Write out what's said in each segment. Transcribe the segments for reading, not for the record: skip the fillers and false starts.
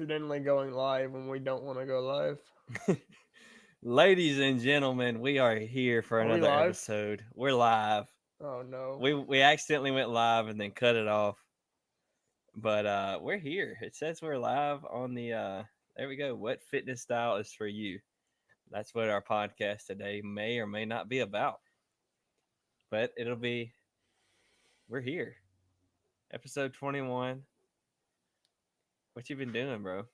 accidentally going live when we don't want to go live. Ladies and gentlemen, we are here for Are we another live? episode. We're live. Oh no. We accidentally went live and then cut it off. But we're here. It says we're live on the there we go. What fitness style is for you? That's what our podcast today may or may not be about. But it'll be we're here. Episode 21. What you been doing, bro?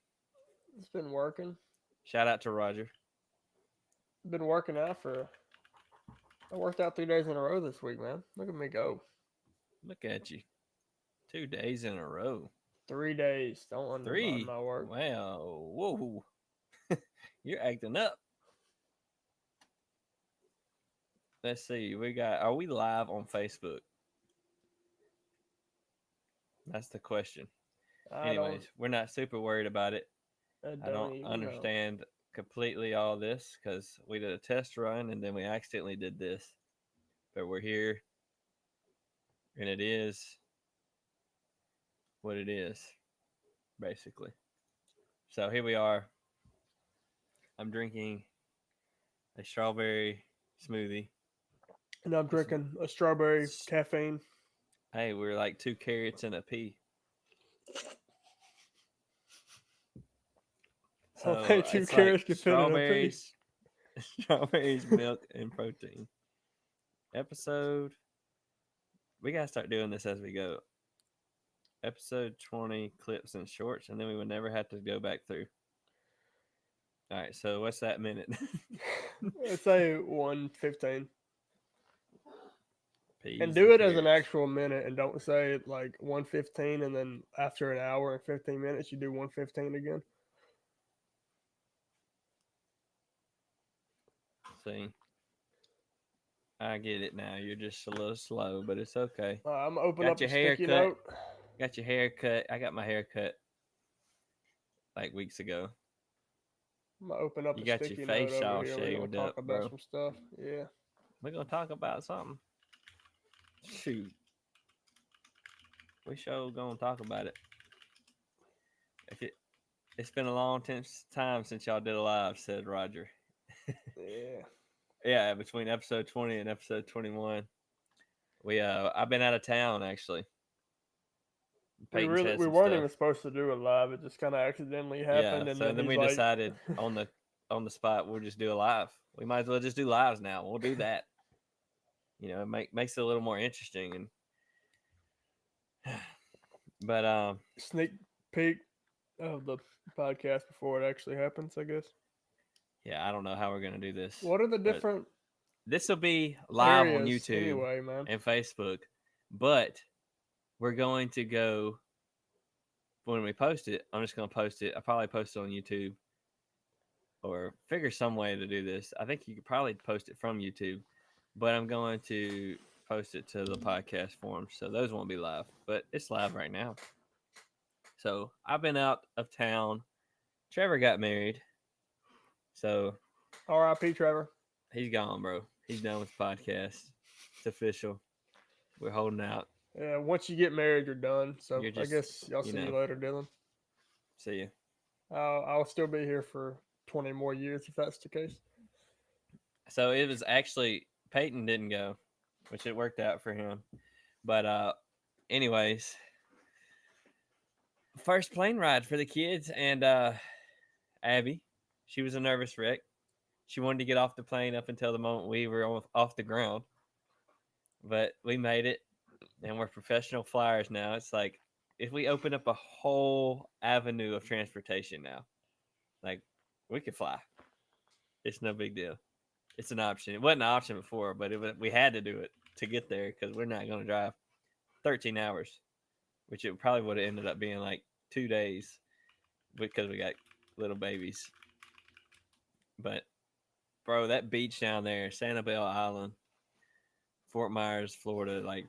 It's been working. Shout out to Roger. Been working out for. I worked out 3 days in a row this week, man. Look at me go. Look at you. 2 days in a row. 3 days. Don't undermine Three. my work. Wow. Whoa. You're acting up. Let's see. Are we live on Facebook? That's the question. I don't. Anyways, we're not super worried about it. I I don't don't even know. understand completely all this because we did a test run and then we accidentally did this. But we're here and it is what it is, basically. So here we are. I'm drinking a strawberry smoothie. And I'm drinking a strawberry caffeine. Hey, we're like 2 carrots and a pea. Only So two it's like carrots can fit in a piece. strawberries, milk, and protein. Episode. We gotta start doing this as we go. Episode 20 clips and shorts, and then we would never have to go back through. All right, so what's that minute? Let's say 1:15. And Peas do and it as an carrots. actual minute, and don't say like 1:15, and then after an hour and 15 minutes, you do 1:15 again. See, I get it now. You're just a little slow, but it's okay. I'm gonna open Got up a your hair sticky cut. note. Got your hair cut. I got my hair cut like weeks ago. I'm gonna open up You a got your sticky note face over all here. We're gonna shaved up, talk about bro. some stuff. Yeah. We're gonna talk about something. Shoot, we sure gonna talk about it. If it, it's been a long time since y'all did a live, said Roger. Yeah. Yeah, between episode 20 and episode 21, I've been out of town actually. Peyton's had We some weren't stuff. even supposed to do it live. It just kind of accidentally Yeah, happened, and so then then he's we like, decided on the spot we'll just do a live. We might as well just do lives now. We'll do that. It makes it a little more interesting. And but sneak peek of the podcast before it actually happens. I guess. yeah, I don't know how we're gonna do this, What are the but different this will be live on areas YouTube anyway, man? and Facebook. But we're going to go when we post it. I'm just gonna post it. I'll probably post it on YouTube or figure some way to do this. I think you could probably post it from YouTube, but I'm going to post it to the podcast form, so those won't be live, but it's live right now. So I've been out of town. Trevor got married, so R.I.P. Trevor. he's gone, bro. He's done with the podcast. It's official. We're holding out. Yeah. Once you get married, you're done. So You're I just, guess y'all you see know, you later, Dylan. see you. I'll still be here for 20 more years if that's the case. So it was actually Peyton didn't go, which it worked out for him. But anyways, first plane ride for the kids and Abby. She was a nervous wreck. She wanted to get off the plane up until the moment we were off the ground, but we made it, and we're professional flyers now. It's like if we open up a whole avenue of transportation now, like we could fly. It's no big deal. It's an option. It wasn't an option before, but we had to do it to get there because we're not going to drive 13 hours, which it probably would have ended up being like 2 days because we got little babies. But bro, that beach down there, Sanibel Island, Fort Myers, Florida, like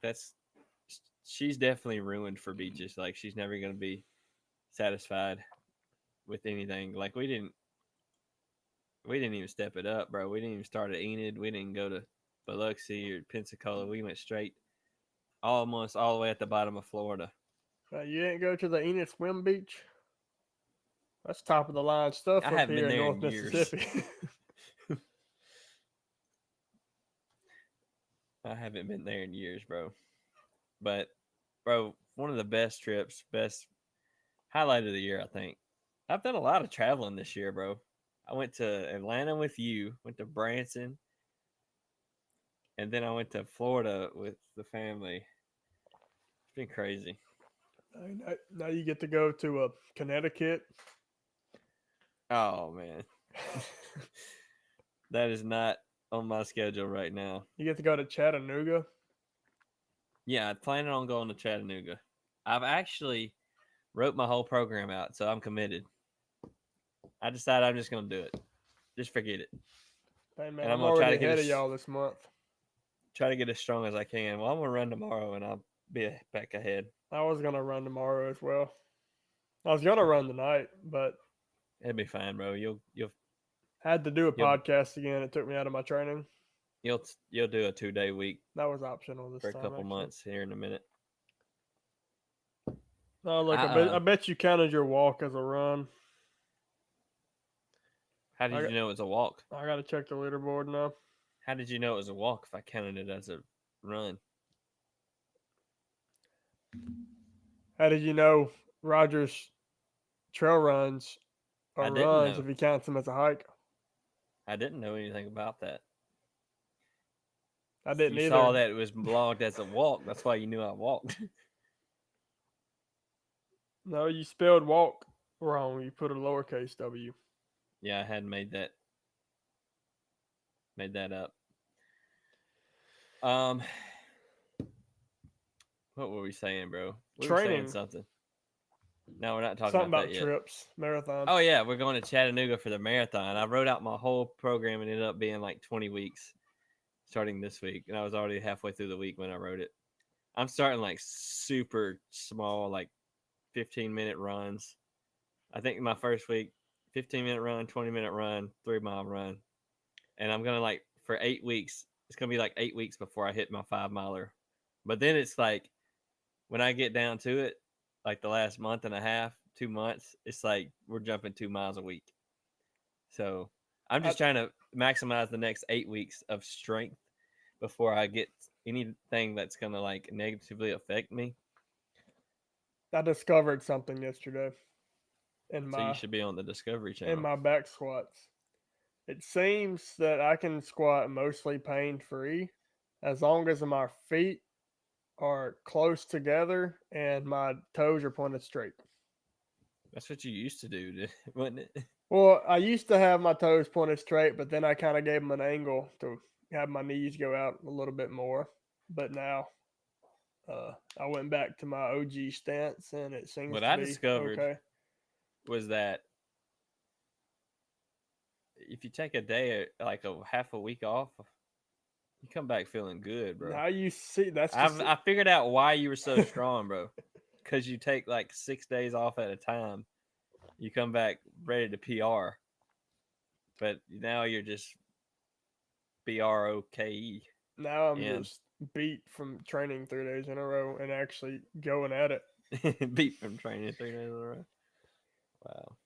she's definitely ruined for beaches. Like she's never gonna be satisfied with anything. Like we didn't even step it up, bro. We didn't even start at Enid. We didn't go to Biloxi or Pensacola. We went straight almost all the way at the bottom of Florida. You didn't go to the Enid Swim Beach? That's top of the line stuff I up haven't been here in there North in years. Mississippi. I haven't been there in years, bro. But, bro, one of the best trips, best highlight of the year, I think. I've done a lot of traveling this year, bro. I went to Atlanta with you, went to Branson, and then I went to Florida with the family. It's been crazy. Now you get to go to Connecticut. Oh, man. That is not on my schedule right now. You get to go to Chattanooga. Yeah, I planning on going to Chattanooga. I've actually wrote my whole program out, so I'm committed. I decided I'm just gonna do it. Just forget it, Hey man, and I'm I'm gonna try already to get ahead of y'all this month. as strong as I can. Well, I'm gonna run tomorrow, and I'll be back ahead. I was gonna run tomorrow as well. I was gonna run tonight, but It'll be fine, bro. had to do a You'll podcast again. It took me out of my training. you'll do a 2-day week That was optional this for a time. couple Actually. months here in a minute. Oh look, I I bet you counted your walk as a run. How did you know it was a walk? I gotta check the leaderboard now. How did you know it was a walk if I counted it as a run? How did you know Rogers trail runs I are didn't runs know. if he counts them as a hike? I didn't know anything about that. I didn't You either. saw that it was logged as a walk. That's why you knew I walked. No, you spelled walk wrong. You put a lowercase w. Yeah, I had made that up. What were we saying, bro? We were saying Training. something. No, we're not talking Something about about that yet. trips, marathons. Oh yeah, we're going to Chattanooga for the marathon. I wrote out my whole program and it ended up being like 20 weeks starting this week, and I was already halfway through the week when I wrote it. I'm starting like super small, like 15-minute runs. I think my first week, 15-minute run, 20-minute run, 3-mile run, and I'm gonna like for 8 weeks. It's gonna be like 8 weeks before I hit my 5-miler. But then it's like when I get down to it, like the last month and a half, 2 months, it's like we're jumping 2 miles a week. So I'm just trying to maximize the next 8 weeks of strength before I get anything that's gonna like negatively affect me. I discovered something yesterday So you should be on the Discovery Channel. in my back squats. It seems that I can squat mostly pain free as long as my feet are close together and my toes are pointed straight. That's what you used to do, wasn't it? Well, I used to have my toes pointed straight, but then I kind of gave them an angle to have my knees go out a little bit more. But now I went back to my OG stance, and it seems What to I be discovered okay. was that if you take a day, like a half a week off, you come back feeling good, bro. Now you see, I figured out why you were so strong, bro. Because you take like 6 days off at a time. You come back ready to PR. But now you're just BROKE. now I'm just beat from training 3 days in a row and actually going at it. Beat from training 3 days in a row. Wow.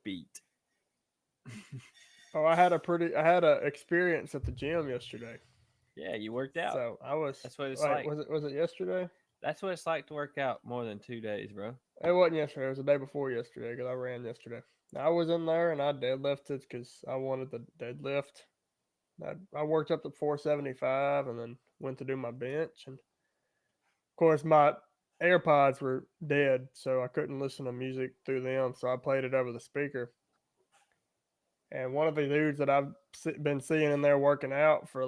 Beat. Oh, I had a experience at the gym yesterday. Yeah, you worked out. So I was. That's what it's wait, like. Was it yesterday? That's what it's like to work out more than 2 days, bro. It wasn't yesterday. It was the day before yesterday because I ran yesterday. I was in there and I deadlifted because I wanted the deadlift. I worked up to 475 and then went to do my bench. And of course, my AirPods were dead, so I couldn't listen to music through them. So I played it over the speaker. And one of the dudes that I've been seeing in there working out for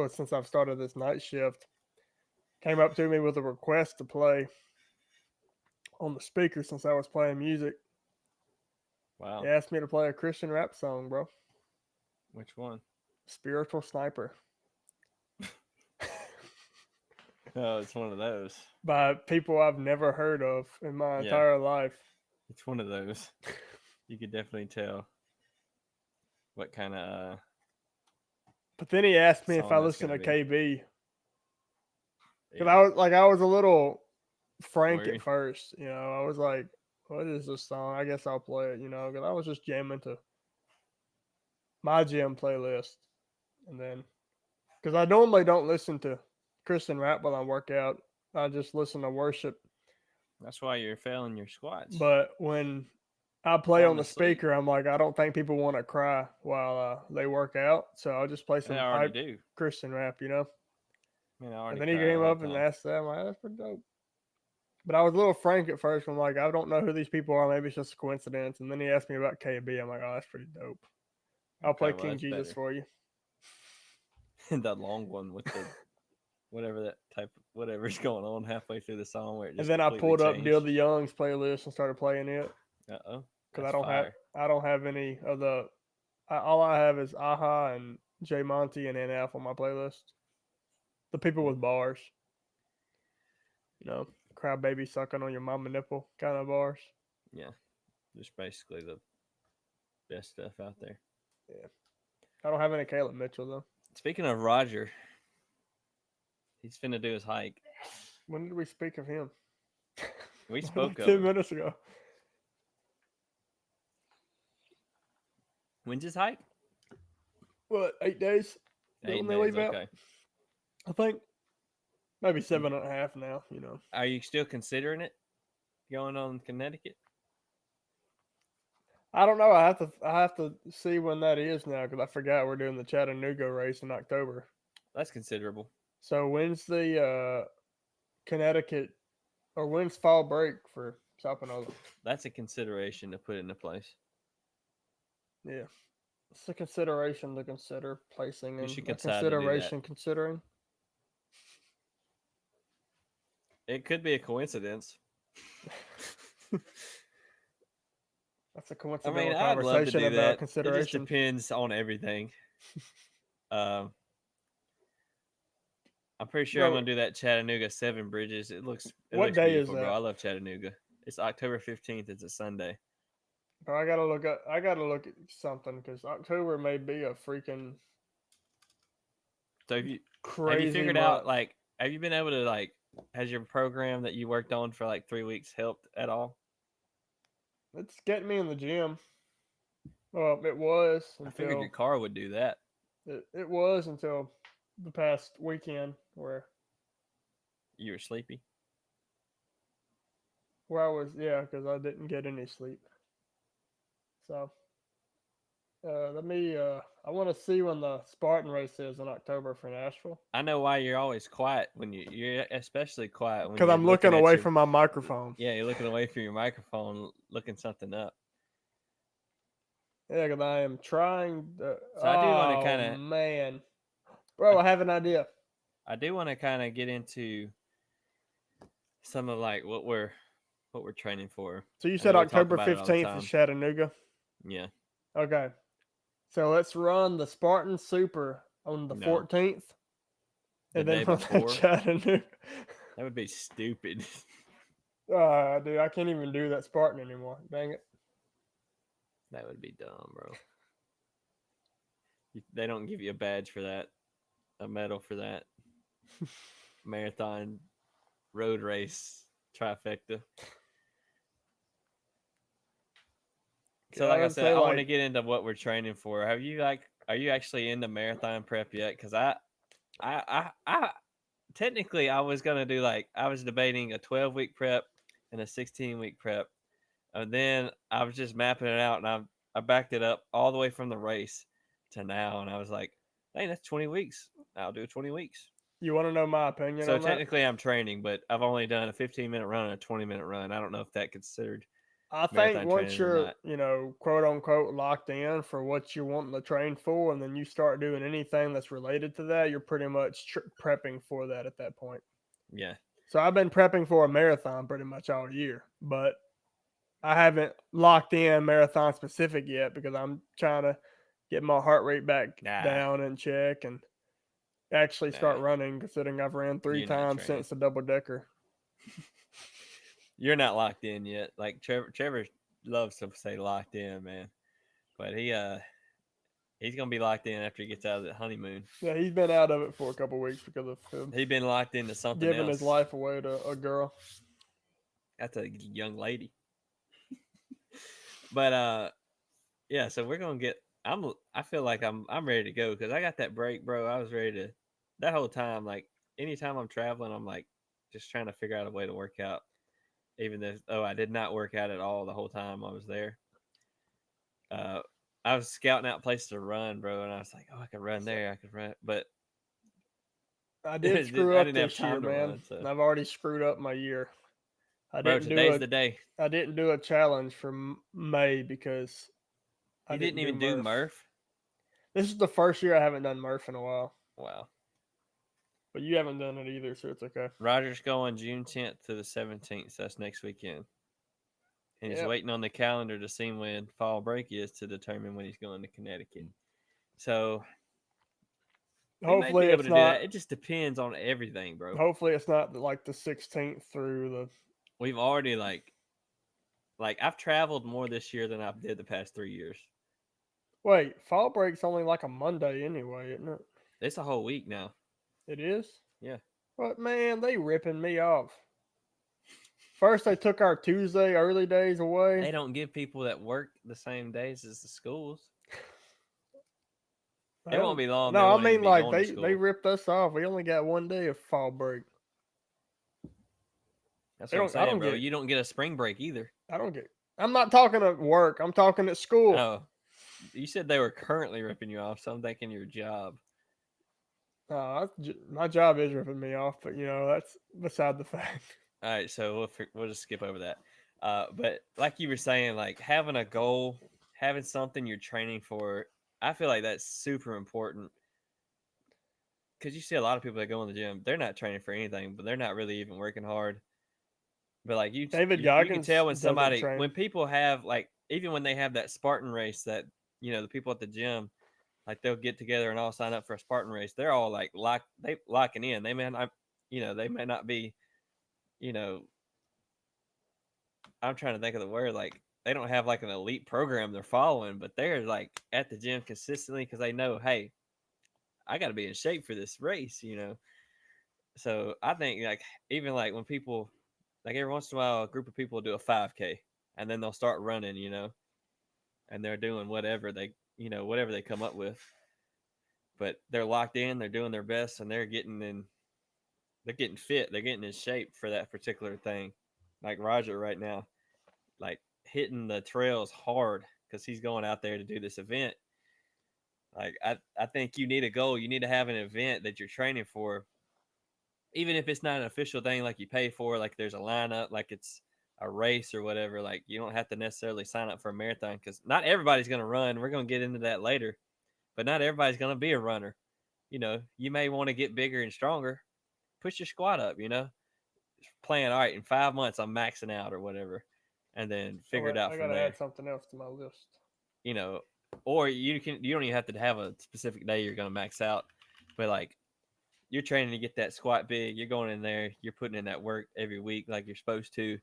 since I've started this night shift came up to me with a request to play on the speaker since I was playing music. Wow. He asked me to play a Christian rap song, bro. Which one? Spiritual Sniper. Oh, it's one of those. By people I've never heard of in my entire life. It's one of those. You could definitely tell what kind of. But then he asked me if I listened to KB. Because I was a little Frank Were you? at first. You know, I was like, "What is this song? I guess I'll play it." You know, because I was just jamming to my gym playlist, and then because I normally don't listen to Christian rap while I work out, I just listen to worship. That's why you're failing your squats. But when I play on Falling the asleep. speaker, I'm like, I don't think people want to cry while they work out, so I'll just play And I some already hype do. Christian rap, you know. Man, I And already then he cry came all up the and time. asked that. I'm like, that's pretty dope. But I was a little frank at first. I'm like, I don't know who these people are. Maybe it's just a coincidence. And then he asked me about KB. I'm like, oh, that's pretty dope. I'll Okay, play well King that's Jesus better. for you. The long one with the whatever that type of whatever's going on halfway through the song where it And just then I completely pulled up Deal changed. the Young's playlist and started playing it Uh-oh. because That's fire. I don't have any of the all I have is Aha and J Monty and NF on my playlist. The people with bars, you know, cry baby sucking on your mama nipple kind of bars. Yeah. Just basically the best stuff out there. Yeah, I don't have any Caleb Mitchell though. Speaking of Roger, he's finna do his hike. When did we speak of him? We Like spoke of 10 him. minutes ago. When's his hike? What, 8 days? Is that 8 when they days. leave out? Okay. I think maybe 7.5 now, you know. Are you still considering it? Going on Connecticut? I don't know. I have to see when that is now because I forgot we're doing the Chattanooga race in October. That's considerable. So when's the Connecticut or when's fall break for Sapanola? That's a consideration to put into place. Yeah, it's a consideration to consider placing We in should a decide to do that. consideration considering. It could be a coincidence. That's a I coincidental mean, I'd love to conversation do about that. It just consideration. depends on everything. Um, I'm pretty sure I'm Bro, gonna do that Chattanooga Seven Bridges. It looks what day is beautiful, bro. that? I love Chattanooga. It's October 15th. It's a Sunday. Bro, I gotta look at something because October may be a freaking So have you crazy figured month. out like have you been able to like has your program that you worked on for like 3 weeks helped at all? It's getting me in the gym. Well, it was I figured until your car would do that. it was until the past weekend You were sleepy. where I was because I didn't get any sleep. So let me I want to see when the Spartan race is in October for Nashville I know why you're always quiet when you're especially quiet when because you're I'm looking looking at away your from my microphone. yeah, you're looking away from your microphone, looking something up. Yeah, because I am trying. So I do want to Oh kind of man, bro, I have an idea. I do want to kind of get into some of like what we're training for. So you I said know we talk October about it all the 15th is time. Chattanooga. Yeah. Okay. So let's run the Spartan Super on the No. 14th. The And then day run before? that Chattanooga. That would be stupid. Dude, I can't even do that Spartan anymore. Dang it. That would be dumb, bro. They don't give you a badge for that, a medal for that. Marathon road race trifecta. So, Yeah, like I would said, say I want to like get into what we're training for. Are you actually into marathon prep yet? Because I technically I was gonna do like I was debating a 12-week prep and a 16-week prep, and then I was just mapping it out, and I backed it up all the way from the race to now, and I was like, hey, that's 20 weeks. I'll do 20 weeks. you want to know my opinion So on that? technically, I'm training, but I've only done a 15-minute run and a 20-minute run. I don't know if that considered I think marathon once training or you're, not. you know, quote unquote locked in for what you're wanting to train for, and then you start doing anything that's related to that, you're pretty much prepping for that at that point. Yeah. So I've been prepping for a marathon pretty much all year, but I haven't locked in marathon specific yet because I'm trying to get my heart rate back Nah. down in check and actually start Nah. running, considering I've ran 3 You're not times training. since the double decker. You're not locked in yet. Like Trevor loves to say locked in, man. But he's gonna be locked in after he gets out of the honeymoon. Yeah, he's been out of it for a couple weeks because of him He's been locked into something giving else. his life away to a girl. That's a young lady. But yeah, so we're gonna get. I feel like I'm ready to go because I got that break, bro. I was ready to. That whole time, like anytime I'm traveling, I'm like just trying to figure out a way to work out. Even though I did not work out at all the whole time I was there. Uh, I was scouting out places to run, bro, and I was like, oh, I could run there, I could run, but I I did screw up didn't have this year, time to man. run. So, And I've already screwed up my year. I bro, didn't do today's a the day. I didn't do a challenge for May because I You didn't didn't do even do Murph. Murph. This is the first year I haven't done Murph in a while. Wow. But you haven't done it either, so it's okay. Roger's going June 10th to the 17th. So that's next weekend. And he's Yep. waiting on the calendar to see when fall break is to determine when he's going to Connecticut. So we may Hopefully be able it's to do not that. It just depends on everything, bro. hopefully it's not like the 16th through the We've already like I've traveled more this year than I've did the past 3 years. Wait, fall break's only like a Monday anyway, isn't it? It's a whole week now. It is? Yeah. But man, they ripping me off. First they took our Tuesday early days away. They don't give people that work the same days as the schools. It won't be long. They No, I won't even mean be like going to they school. ripped us off. We only got one day of fall break. That's They what I'm don't I saying, don't bro. get You don't get a spring break either. I don't get I'm not talking at work. I'm talking at school. Oh, you said they were currently ripping you off, so I'm thinking your job. My job is ripping me off, but that's beside the fact. All right, so we'll just skip over that. But like you were saying, like having a goal, having something you're training for, I feel like that's super important. Because you see a lot of people that go in the gym, they're not training for anything, but they're not really even working hard. But like David you can Goggins tell when doesn't somebody, train. when people have like, even when they have that Spartan race, that the people at the gym, like they'll get together and all sign up for a Spartan race. They're all like they locking in. They may not, they may not be, you know, I'm trying to think of the word, like they don't have like an elite program they're following, but they're like at the gym consistently because they know, hey, I got to be in shape for this race. So I think like even like when people, like every once in a while, a group of people will do a 5K and then they'll start running, and they're doing whatever they come up with, but they're locked in, they're doing their best, and they're getting fit, they're getting in shape for that particular thing. Like Roger right now, like hitting the trails hard because he's going out there to do this event. Like I think you need a goal. You need to have an event that you're training for, even if it's not an official thing like you pay for. Like there's a lineup, like it's a race or whatever. Like you don't have to necessarily sign up for a marathon because not everybody's going to run. We're going to get into that later, but not everybody's going to be a runner. You may want to get bigger and stronger. Push your squat up. Plan, all right, in 5 months I'm maxing out or whatever, and then figure it out I from gotta there. add something else to my list. you know or you don't even have to have a specific day you're going to max out, but like you're training to get that squat big, you're going in there, you're putting in that work every week like you're supposed to.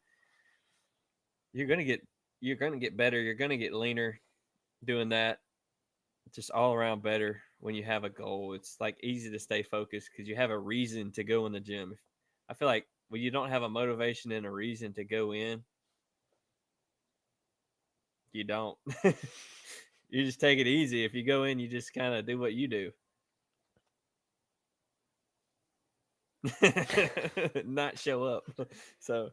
You're going to get better, you're going to get leaner doing that. Just all around better when you have a goal. It's like easy to stay focused because you have a reason to go in the gym. I feel like when you don't have a motivation and a reason to go in, you don't. You just take it easy. If you go in, you just kind of do what you do. Not show up. So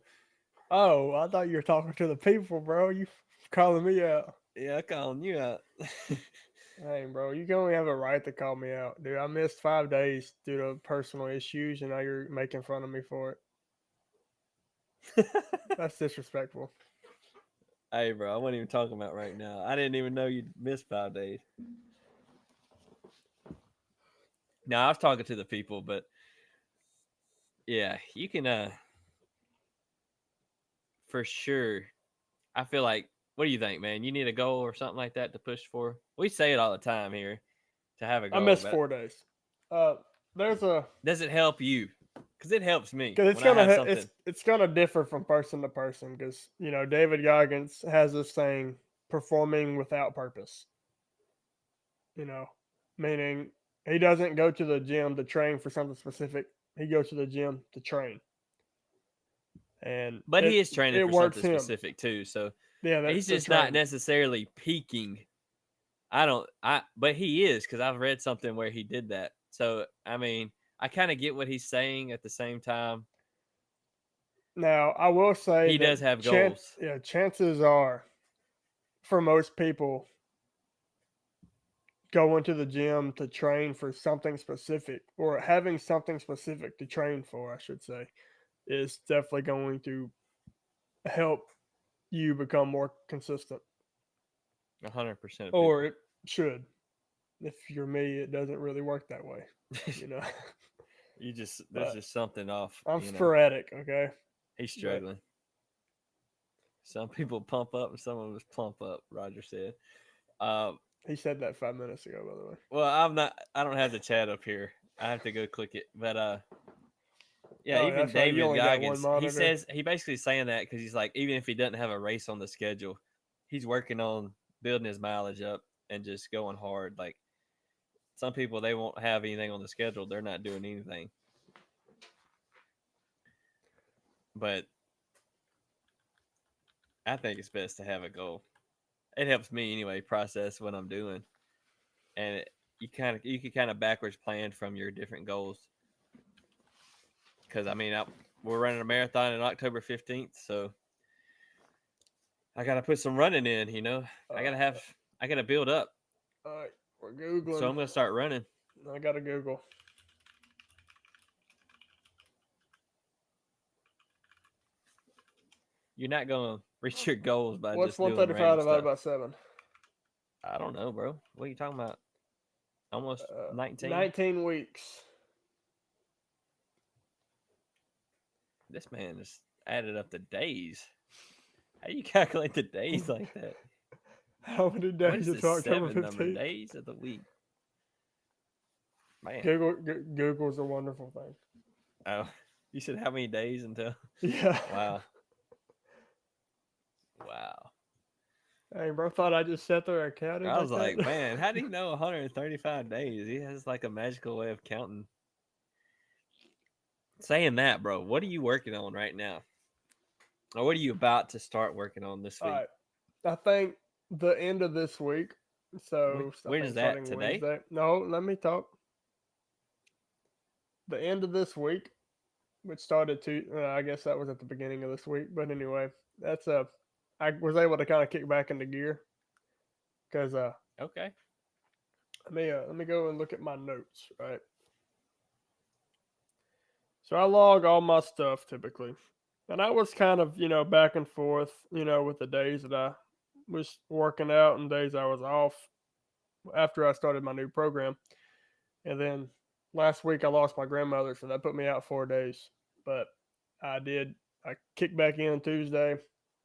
Oh, I thought you were talking to the people, bro. You calling me out. yeah, calling you out. Hey, bro, you can only have a right to call me out, dude. I missed 5 days due to personal issues, and now you're making fun of me for it. That's disrespectful. Hey, bro, I wasn't even talking about right now. I didn't even know you'd missed 5 days. No, I was talking to the people, but yeah, you can for sure. I feel like, what do you think, man? You need a goal or something like that to push for? We say it all the time here to have a I goal, missed but 4 days. There's a does it help you? Because it helps me because when I have it's something. it's gonna differ from person to person. Because David Goggins has this thing, performing without purpose. Meaning he doesn't go to the gym to train for something specific. He goes to the gym to train. and But he is training it for works something him. specific too. So Yeah, that's he's the just not training. necessarily peaking. But he is, because I've read something where he did that. So I mean, I kind of get what he's saying. At the same time, Now, I will say he that does have goals. chances are, for most people, going to the gym to train for something specific or having something specific to train for, I should say, is definitely going to help you become more consistent. 100% of Or people. it should. If you're me, it doesn't really work that way, you know. There's But just something off. I'm sporadic, okay? He's But struggling. Some people pump up and some of us plump up. Roger said. Um, he said that 5 minutes ago, by the way. well, I'm not. I don't have the chat up here. I have to go click it. But yeah, Oh, even that's right. You David only got one Goggins, monitor. he basically saying that because he's like, even if he doesn't have a race on the schedule, he's working on building his mileage up and just going hard. Like some people, they won't have anything on the schedule; they're not doing anything. But I think it's best to have a goal. It helps me anyway process what I'm doing, and you can kind of backwards plan from your different goals. Because I mean, we're running a marathon on October 15th, so I got to put some running in. I got to build up. All right, we're So Googling. I'm gonna start running. I got to Google. You're not gonna reach your goals by What's just doing 135 random divided stuff. by 7? I don't know, bro. What are you talking about? Almost 19. 19 weeks. This man just added up the days. How do you calculate the days like that? How many What days is is the October 7 number? 15th? Days of the week. Man. Google's a wonderful thing. Oh, you said how many days until? Yeah. Wow. Wow. Hey, bro, thought I just sat there and counted. I was like like, that. man, how do you know 135 days? He has like a magical way of counting. Saying that, bro, what are you working on right now? Or what are you about to start working on this All week? right. I think the end of this week. So I When think is that? starting Today? Wednesday. No, let me talk. The end of this week, which started I guess that was at the beginning of this week. But anyway, I was able to kind of kick back into gear because Okay. let me go and look at my notes. Right. So I log all my stuff typically. And I was kind of, back and forth, with the days that I was working out and days I was off after I started my new program. And then last week I lost my grandmother, so that put me out 4 days. But I kicked back in Tuesday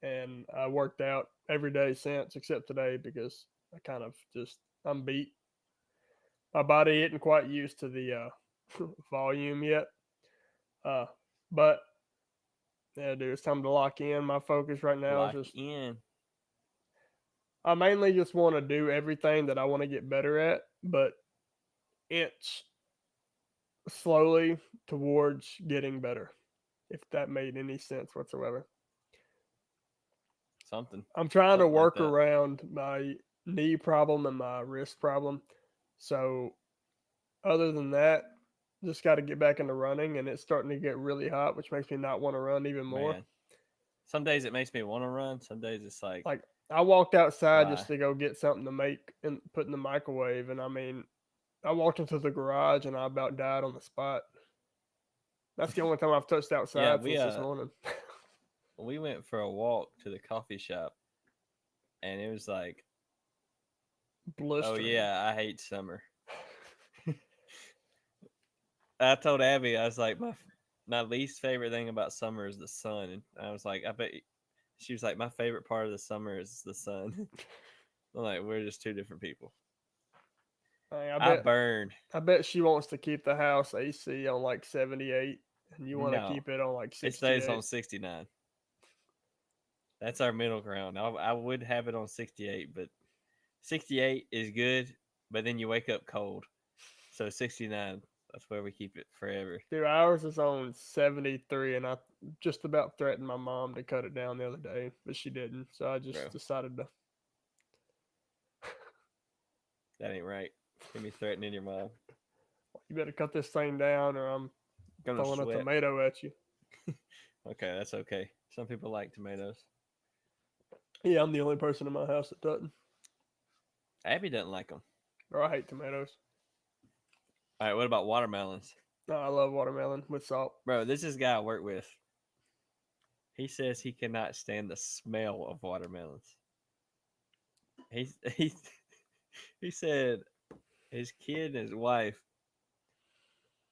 and I worked out every day since except today because I kind of I'm beat. My body isn't quite used to the volume yet. But yeah, dude, it's time to lock in. My focus right now is Lock just in. I mainly just want to do everything that I want to get better at, but inch slowly towards getting better, if that made any sense whatsoever. Something. I'm trying to Something like work that. around my knee problem and my wrist problem. So, other than that, just got to get back into running, and it's starting to get really hot, which makes me not want to run even more. Man. Some days it makes me want to run. Some days it's like, Like, I walked outside why? just to go get something to make and put in the microwave, and I mean, I walked into the garage and I about died on the spot. That's the only time I've touched Yeah, outside since this morning. we went for a walk to the coffee shop, and it was like, oh Blistering. yeah, I hate summer. I told Abby, I was like, my least favorite thing about summer is the sun. And I was like, I bet she was like, my favorite part of the summer is the sun. I'm like, we're just two different people. I burn. I bet she wants to keep the house AC on like 78, and you want to No, keep it on like it 68. stays on 69. That's our middle ground. I would have it on 68, but 68 is good, but then you wake up cold. So 69 That's where we keep it forever. Dude, ours is on 73, and I just about threatened my mom to cut it down the other day, but she didn't. So I just Bro. decided to. That ain't right. Can be threatening your mom. You better cut this thing down, or I'm Gonna throwing a sweat. tomato at you. Okay, that's okay. Some people like tomatoes. Yeah, I'm the only person in my house that doesn't. Abby doesn't like them. Or I hate tomatoes. All right, what about watermelons? No, I love watermelon with salt. Bro, this is a guy I work with. He says he cannot stand the smell of watermelons. He he said his kid and his wife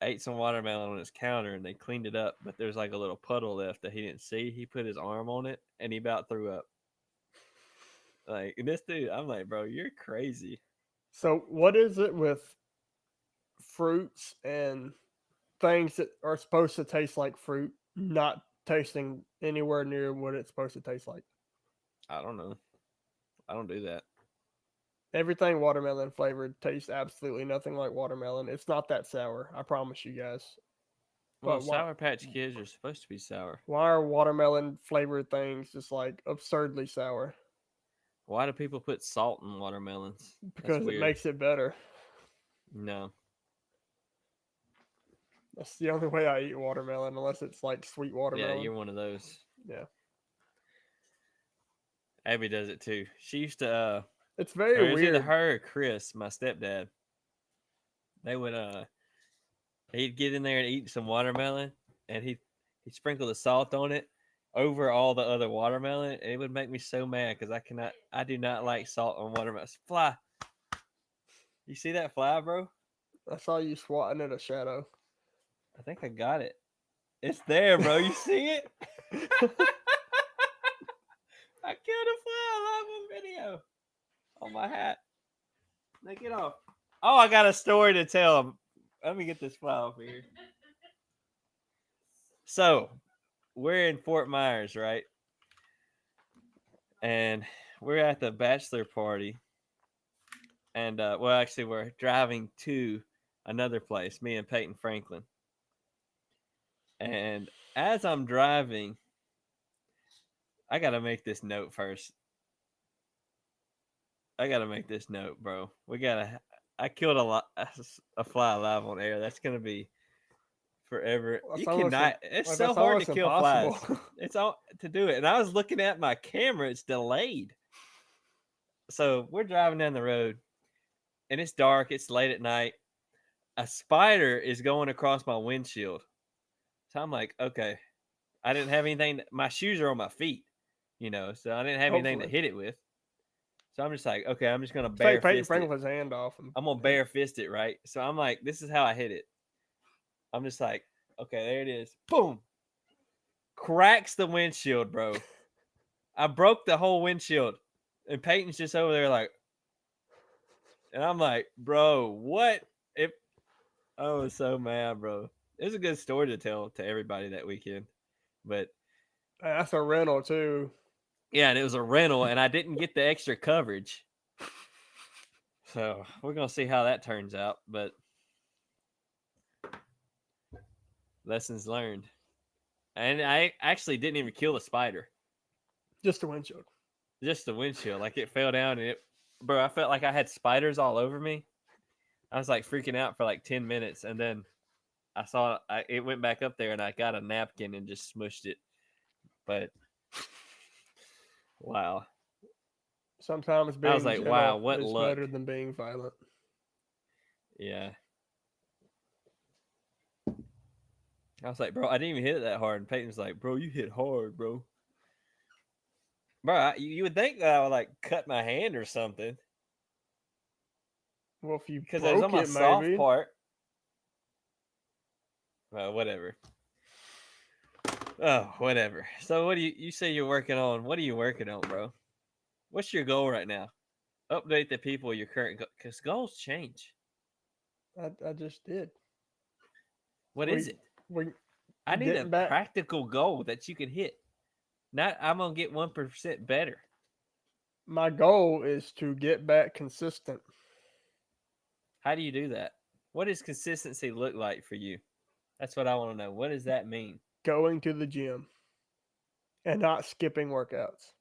ate some watermelon on his counter and they cleaned it up, but there's like a little puddle left that he didn't see. He put his arm on it and he about threw up. Like this dude, I'm like, bro, you're crazy. So, what is it with fruits and things that are supposed to taste like fruit not tasting anywhere near what it's supposed to taste like? I don't know. I don't do that. Everything watermelon flavored tastes absolutely nothing like watermelon. It's not that sour, I promise you guys. Well, But why, Sour Patch Kids are supposed to be sour. why are watermelon flavored things just like absurdly sour? Why do people put salt in watermelons? That's Because it weird. makes it better. No. That's the only way I eat watermelon, unless it's like sweet watermelon. Yeah, you're one of those. Yeah. Abby does it too. She used to It's or very it was either weird. her or Chris, my stepdad. They would he'd get in there and eat some watermelon and he'd sprinkle the salt on it over all the other watermelon, and it would make me so mad because I do not like salt on watermelon. Fly. You see that fly, bro? I saw you swatting at a shadow. I think I got it. It's there, bro. You see it? I killed a fly live on video on my hat. Take it off. Oh, I got a story to tell. Let me get this fly off here. So, we're in Fort Myers, right? And we're at the bachelor party. And, well, actually, we're driving to another place, me and Peyton Franklin. And as I'm driving, I got to make this note first. I got to make this note, bro. I killed a fly alive on air. That's going to be forever. That's You almost cannot. It's like, so that's hard almost to kill flies. impossible. It's all to do it. And I was looking at my camera. It's delayed. So we're driving down the road, and it's dark. It's late at night. A spider is going across my windshield. So I'm like, okay. I didn't have anything. My shoes are on my feet, so I didn't have anything to Hopefully. hit it with. So I'm just like, okay, I'm just gonna Take bare Peyton fist it. Franklin's hand off. I'm gonna bare fist it, right? So I'm like, this is how I hit it. I'm just like, okay, there it is. Boom. Cracks the windshield, bro. I broke the whole windshield. And Peyton's just over there like, and I'm like, bro, what? I was so mad, bro. It was a good story to tell to everybody that weekend. But That's a rental too. yeah, and it was a rental, and I didn't get the extra coverage. So we're gonna see how that turns out, but lessons learned. And I actually didn't even kill the spider. Just the windshield. Just the windshield. Like it fell down and bro, I felt like I had spiders all over me. I was like freaking out for like 10 minutes, and then I saw it went back up there, and I got a napkin and just smushed it. But wow. Sometimes being like, gentle wow, what is luck. better than being violent. Yeah. I was like, bro, I didn't even hit it that hard. And Peyton's like, bro, you hit hard, bro. Bro, you would think that I would like cut my hand or something. Well, if you Because it was on broke my it, soft maybe. part. Well, whatever. Oh, whatever. So what do you say you're working on? What are you working on, bro? What's your goal right now? Update the people your current because goals change. I just did. What is it? I need a getting back- practical goal that you can hit. Not I'm gonna get 1% better. My goal is to get back consistent. How do you do that? What does consistency look like for you? That's what I want to know. What does that mean? Going to the gym and not skipping workouts.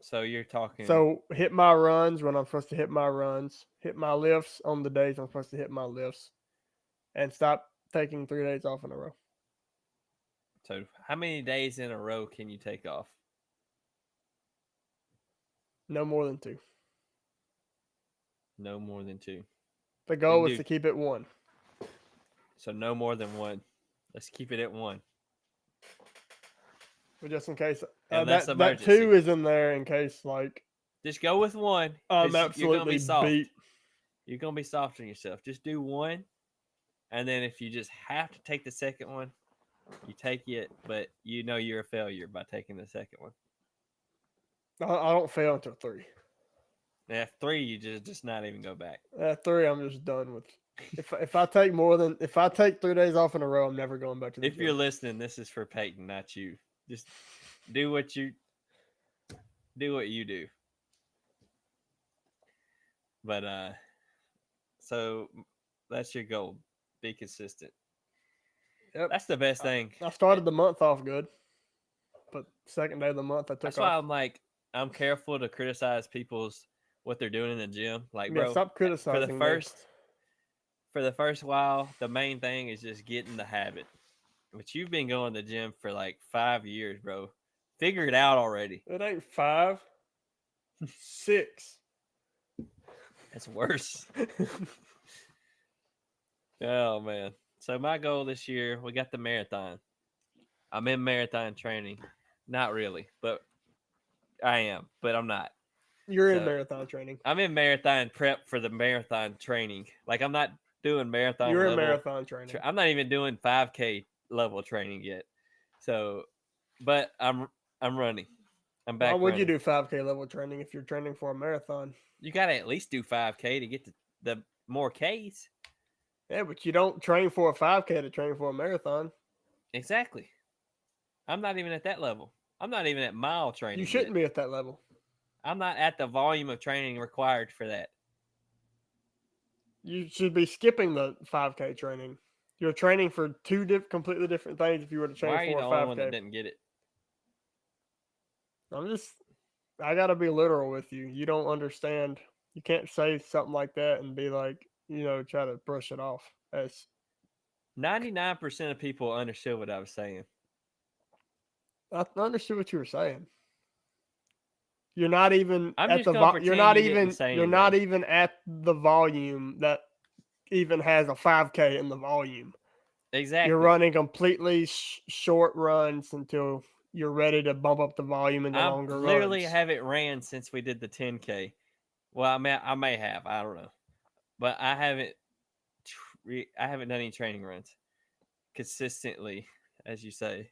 So you're talking. So hit my runs when I'm supposed to hit my runs, hit my lifts on the days I'm supposed to hit my lifts, and stop taking 3 days off in a row. So how many days in a row can you take off? No more than 2. No more than 2. The You goal can is do to keep it 1. so no more than 1. Let's keep it at 1. But just in case Unless that emergency. 2 is in there in case like Just go with 1 I'm because you're gonna be absolutely soft. beat. You're gonna be soft on yourself. Just do 1, and then if you just have to take the second one, you take it. But you know you're a failure by taking the second one. I don't fail until 3. At 3, you just not even go back. At 3, I'm just done with. If I take 3 days off in a row, I'm never going back to the If gym. you're listening, this is for Peyton, not you. Just do what you do. But so that's your goal. Be consistent. Yep. That's the best thing. I started the month off good, but second day of the month I took That's off. why I'm like, I'm careful to criticize people's what they're doing in the gym. Like, Yeah, bro, stop criticizing me. for the first while, the main thing is just getting the habit. But you've been going to the gym for like 5 years, bro. Figure it out already. It ain't 5, 6. That's worse. Oh man. So my goal this year, we got the marathon. I'm in marathon training. Not really, but I am, but I'm not. You're in So, marathon training. I'm in marathon prep for the marathon training. Like I'm not doing marathon You're in level. marathon training. I'm not even doing 5K level training yet. So, but I'm running. I'm back. Why would you running. do 5K level training if you're training for a marathon? You got to at least do 5K to get the more Ks. Yeah, but you don't train for a 5K to train for a marathon. Exactly. I'm not even at that level. I'm not even at mile training. You shouldn't yet. be at that level. I'm not at the volume of training required for that. You should be skipping the 5K training. You're training for 2 completely different things if you were to train Why are you for the a only one 5K. that didn't get it? I got to be literal with you. You don't understand. You can't say something like that and be like, try to brush it off as 99% of people understood what I was saying. I understood what you were saying. You're not even I'm at just the gonna you're pretend not you didn't even say you're not anything. even at the volume that even has a 5K in the volume. Exactly. You're running completely short runs until you're ready to bump up the volume into longer literally runs. haven't ran since we did the 10K. Well, I may have. I don't know, but I haven't done any training runs consistently, as you say.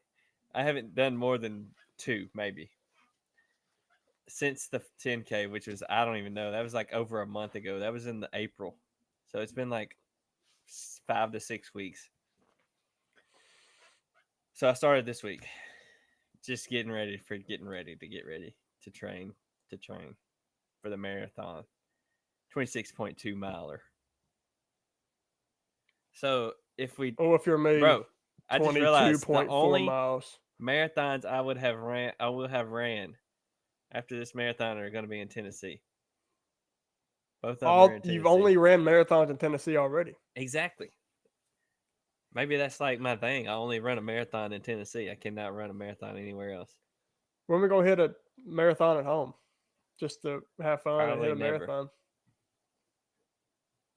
I haven't done more than 2, maybe, since the 10K, which was I don't even know. That was like over a month ago. That was in the April, so it's been like 5 to 6 weeks. So I started this week, just getting ready to get ready to train for the marathon, 26.2 miler. So if you're me, bro, I just realized the 22.4 only miles. marathons I will have ran after this marathon are going to be in Tennessee. Both of them are in Tennessee. You've only ran marathons in Tennessee already. Exactly. Maybe that's like my thing. I only run a marathon in Tennessee. I cannot run a marathon anywhere else. When we gonna hit a marathon at home, just to have fun and Probably hit a never. marathon?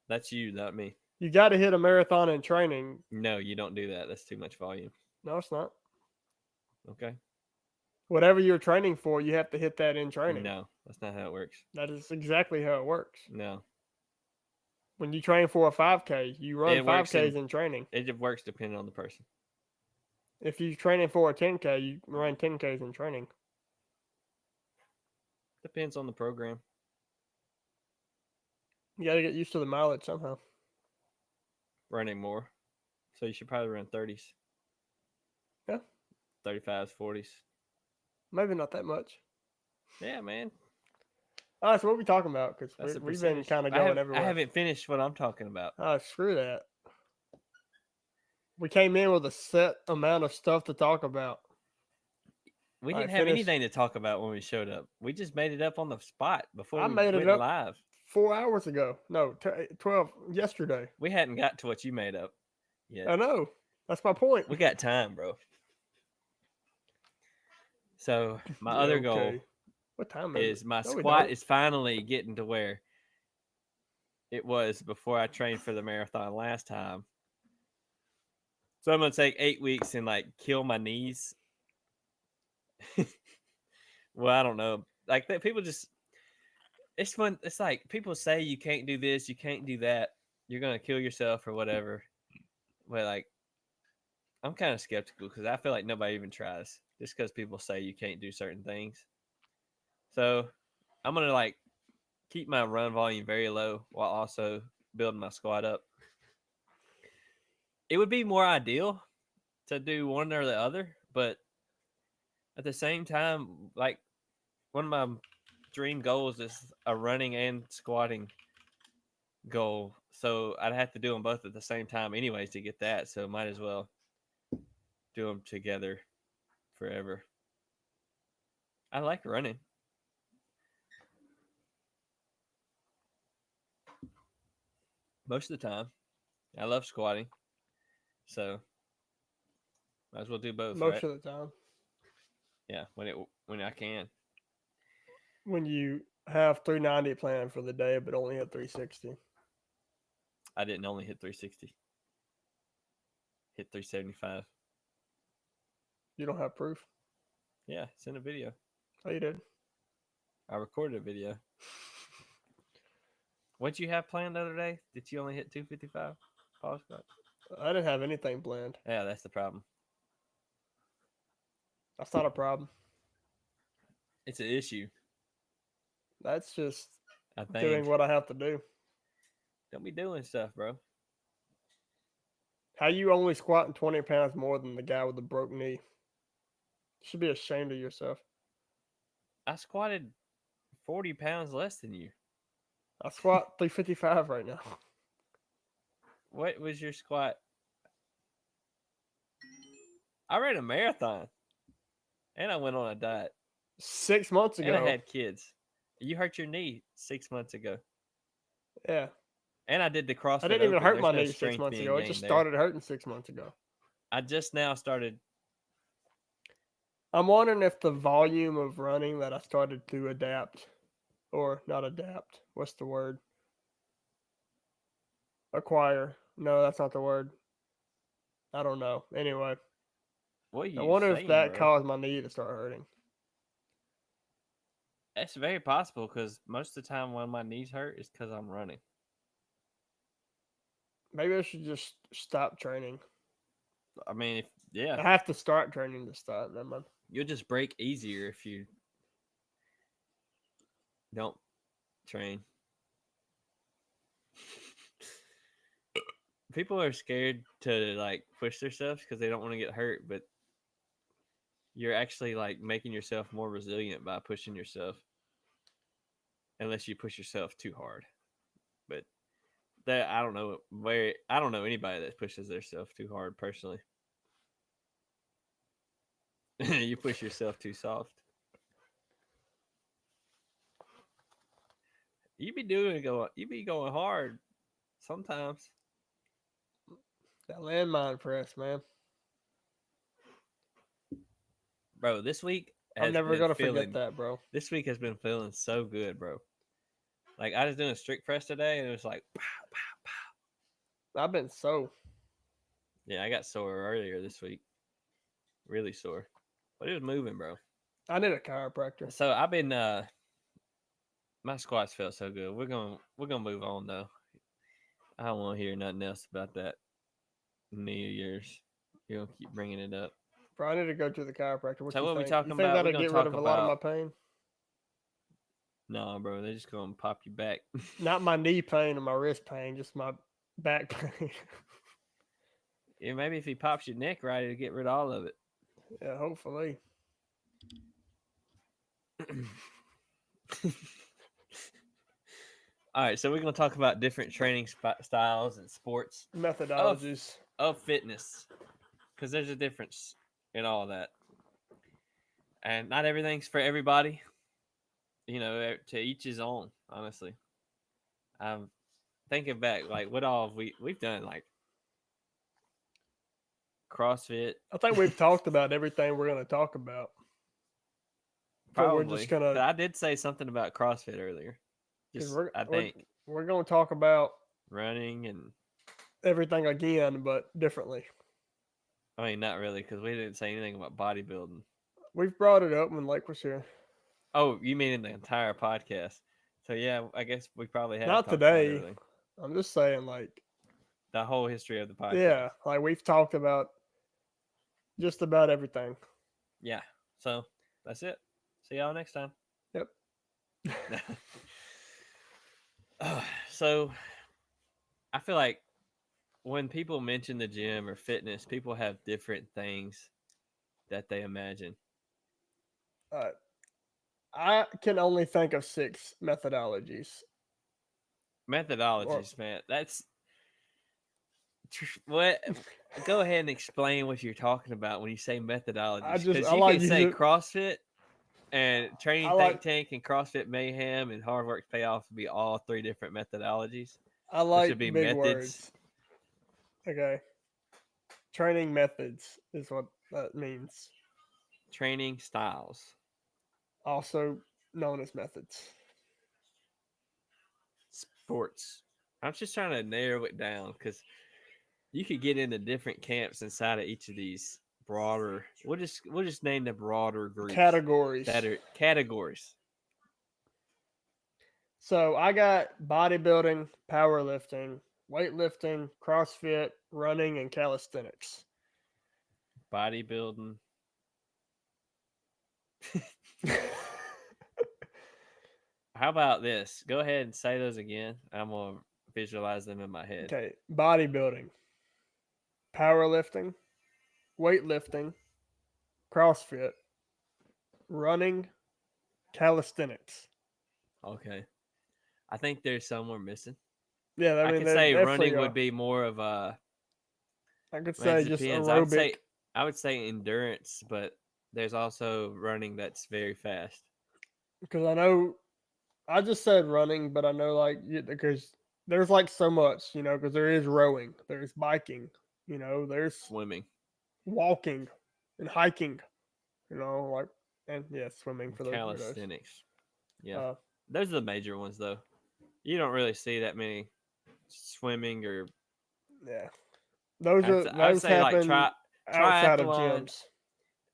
That's you, not me. You got to hit a marathon in training. No, you don't do that. That's too much volume. No, it's not. Okay. Whatever you're training for, you have to hit that in training. No, that's not how it works. That is exactly how it works. No. When you train for a 5K, you run 5Ks in training. It works depending on the person. If you're training for a 10K, you run 10Ks in training. Depends on the program. You got to get used to the mileage somehow. Running more. So you should probably run 30s. Yeah. 35s, 40s. Maybe not that much. Yeah, man. All right, so what we talking about? Because That's the we've been percentage. kind of I going have I everywhere. haven't finished what I'm talking about. Oh, screw that. We came in with a set amount of stuff to talk about. We All didn't right, have finish. anything to talk about when we showed up. We just made it up on the spot before I we made it went up live. 4 hours ago. No, 12 yesterday. We hadn't got to what you made up yet. I know. That's my point. We got time, bro. So my Yeah, other goal okay. What time is is it? my No, we squat don't. is finally getting to where it was before I trained for the marathon last time. So I'm gonna take 8 weeks and like kill my knees. Well, I don't know. Like that, people just it's fun. It's like people say you can't do this, you can't do that. You're gonna kill yourself or whatever. But like, I'm kind of skeptical because I feel like nobody even tries just because people say you can't do certain things. So I'm gonna like keep my run volume very low while also building my squat up. It would be more ideal to do one or the other, but at the same time, like one of my dream goals is a running and squatting goal. So I'd have to do them both at the same time, anyways, to get that. So might as well do them together forever. I like running. Most of the time. I love squatting. So might as well do both, Most right? of the time. Yeah, when I can. When you have 390 planned for the day, but only hit 360. I didn't only hit 360. Hit 375. You don't have proof. Yeah, send a video. Oh, you did. I recorded a video. What'd you have planned the other day? Did you only hit 255? Pause. I didn't have anything planned. Yeah, that's the problem. That's not a problem. It's an issue. That's just I think. doing what I have to do. Don't be doing stuff, bro. How you only squatting 20 pounds more than the guy with the broke knee? You should be ashamed of yourself. I squatted 40 pounds less than you. I squat 355 right now. What was your squat? I ran a marathon. And I went on a diet. 6 months ago. And I had kids. You hurt your knee 6 months ago. Yeah. And I did the CrossFit. I didn't even hurt my no knee 6 months ago. It just there. started hurting 6 months ago. I just now started. I'm wondering if the volume of running that I started to adapt, or not adapt, what's the word? Acquire. No, that's not the word. I don't know. Anyway, What are you I wonder saying, if that bro? caused my knee to start hurting. That's very possible because most of the time when my knees hurt is because I'm running. Maybe I should just stop training. I mean, yeah. I have to start training to start. Never mind. You'll just break easier if you don't train. People are scared to like push themselves because they don't want to get hurt, but you're actually like making yourself more resilient by pushing yourself. Unless you push yourself too hard. But that I don't know anybody that pushes themselves too hard personally. You push yourself too soft. You be going hard sometimes. That landmine press, man. Bro, this week I'm never gonna forget that, bro. This week has been feeling so good, bro. Like I was doing a strict press today and it was like pow, pow, pow. I've been so. Yeah, I got sore earlier this week. Really sore. But it was moving, bro. I need a chiropractor. So I've been my squats felt so good. We're gonna move on though. I don't want to hear nothing else about that knee of yours. You're gonna keep bringing it up. Bro, I need to go to the chiropractor. What So you what we think? talking You think about? that'll get rid of a lot of my pain? No, bro. They're just gonna pop you back. Not my knee pain or my wrist pain, just my back pain. Yeah, maybe if he pops your neck right, it'll get rid of all of it. All right, so we're gonna talk about different training styles and sports Methodologies. of fitness, because there's a difference in all of that, and not everything's for everybody. To each his own. Honestly, I'm thinking back, like what all have we've done, like CrossFit, I think we've talked about everything we're going to talk about. But we're probably. just going But to, I did say something about CrossFit earlier. because Just I think we're going to talk about running and everything again, but differently. I mean not really because we didn't say anything about bodybuilding. We've brought it up when Lake was here. Oh, you mean in the entire podcast? So yeah, I guess we probably have Not talked about today. everything. I'm just saying, like, The whole history of the podcast. yeah, like we've talked about just about everything. Yeah. So that's it. See y'all next time. Yep. So I feel like when people mention the gym or fitness, people have different things that they imagine. I can only think of 6 methodologies. Methodologies, man. That's what. Go ahead and explain what you're talking about when you say methodologies, because I you like can say using, CrossFit and Training I like Tank and CrossFit Mayhem and Hard Work Payoff would be all 3 different methodologies, I which like would be big methods. words. Okay. Training methods is what that means. Training styles. Also known as methods. Sports. I'm just trying to narrow it down because you could get into different camps inside of each of these broader. We'll just name the broader groups Categories. that are categories. So I got bodybuilding, powerlifting, weightlifting, CrossFit, running, and calisthenics. Bodybuilding. How about this? Go ahead and say those again. I'm gonna visualize them in my head. Okay, bodybuilding, powerlifting, weightlifting, CrossFit, running, calisthenics. Okay. I think there's some we're missing. Yeah, I I mean, could there say definitely running are. would be more of a. I could Man, say it just depends. aerobic. I would say endurance, but there's also running that's very fast. Because I know I just said running, but I know because there's like so much, because there is rowing, there's biking, there's Swimming. walking and hiking, and yeah, swimming for those weirdos. Calisthenics. Yeah. Those are the major ones though. You don't really see that many swimming or Yeah, I would those say like happen outside of triathlon gyms.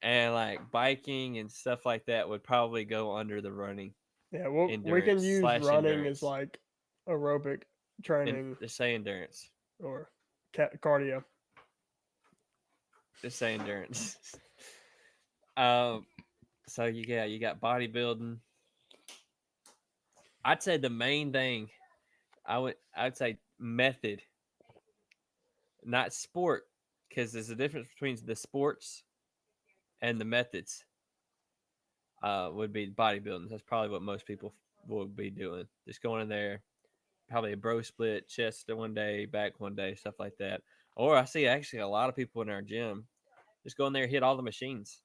and like biking and stuff like that would probably go under the running. Yeah, we can use running endurance. as like aerobic training Just say endurance. or cardio. Just say endurance. So you got bodybuilding. I'd say the main thing I'd say method, not sport, because there's a difference between the sports and the methods. Would be bodybuilding. That's probably what most people would be doing. Just going in there, probably a bro split, chest one day, back one day, stuff like that. Or I see actually a lot of people in our gym just go in there, hit all the machines,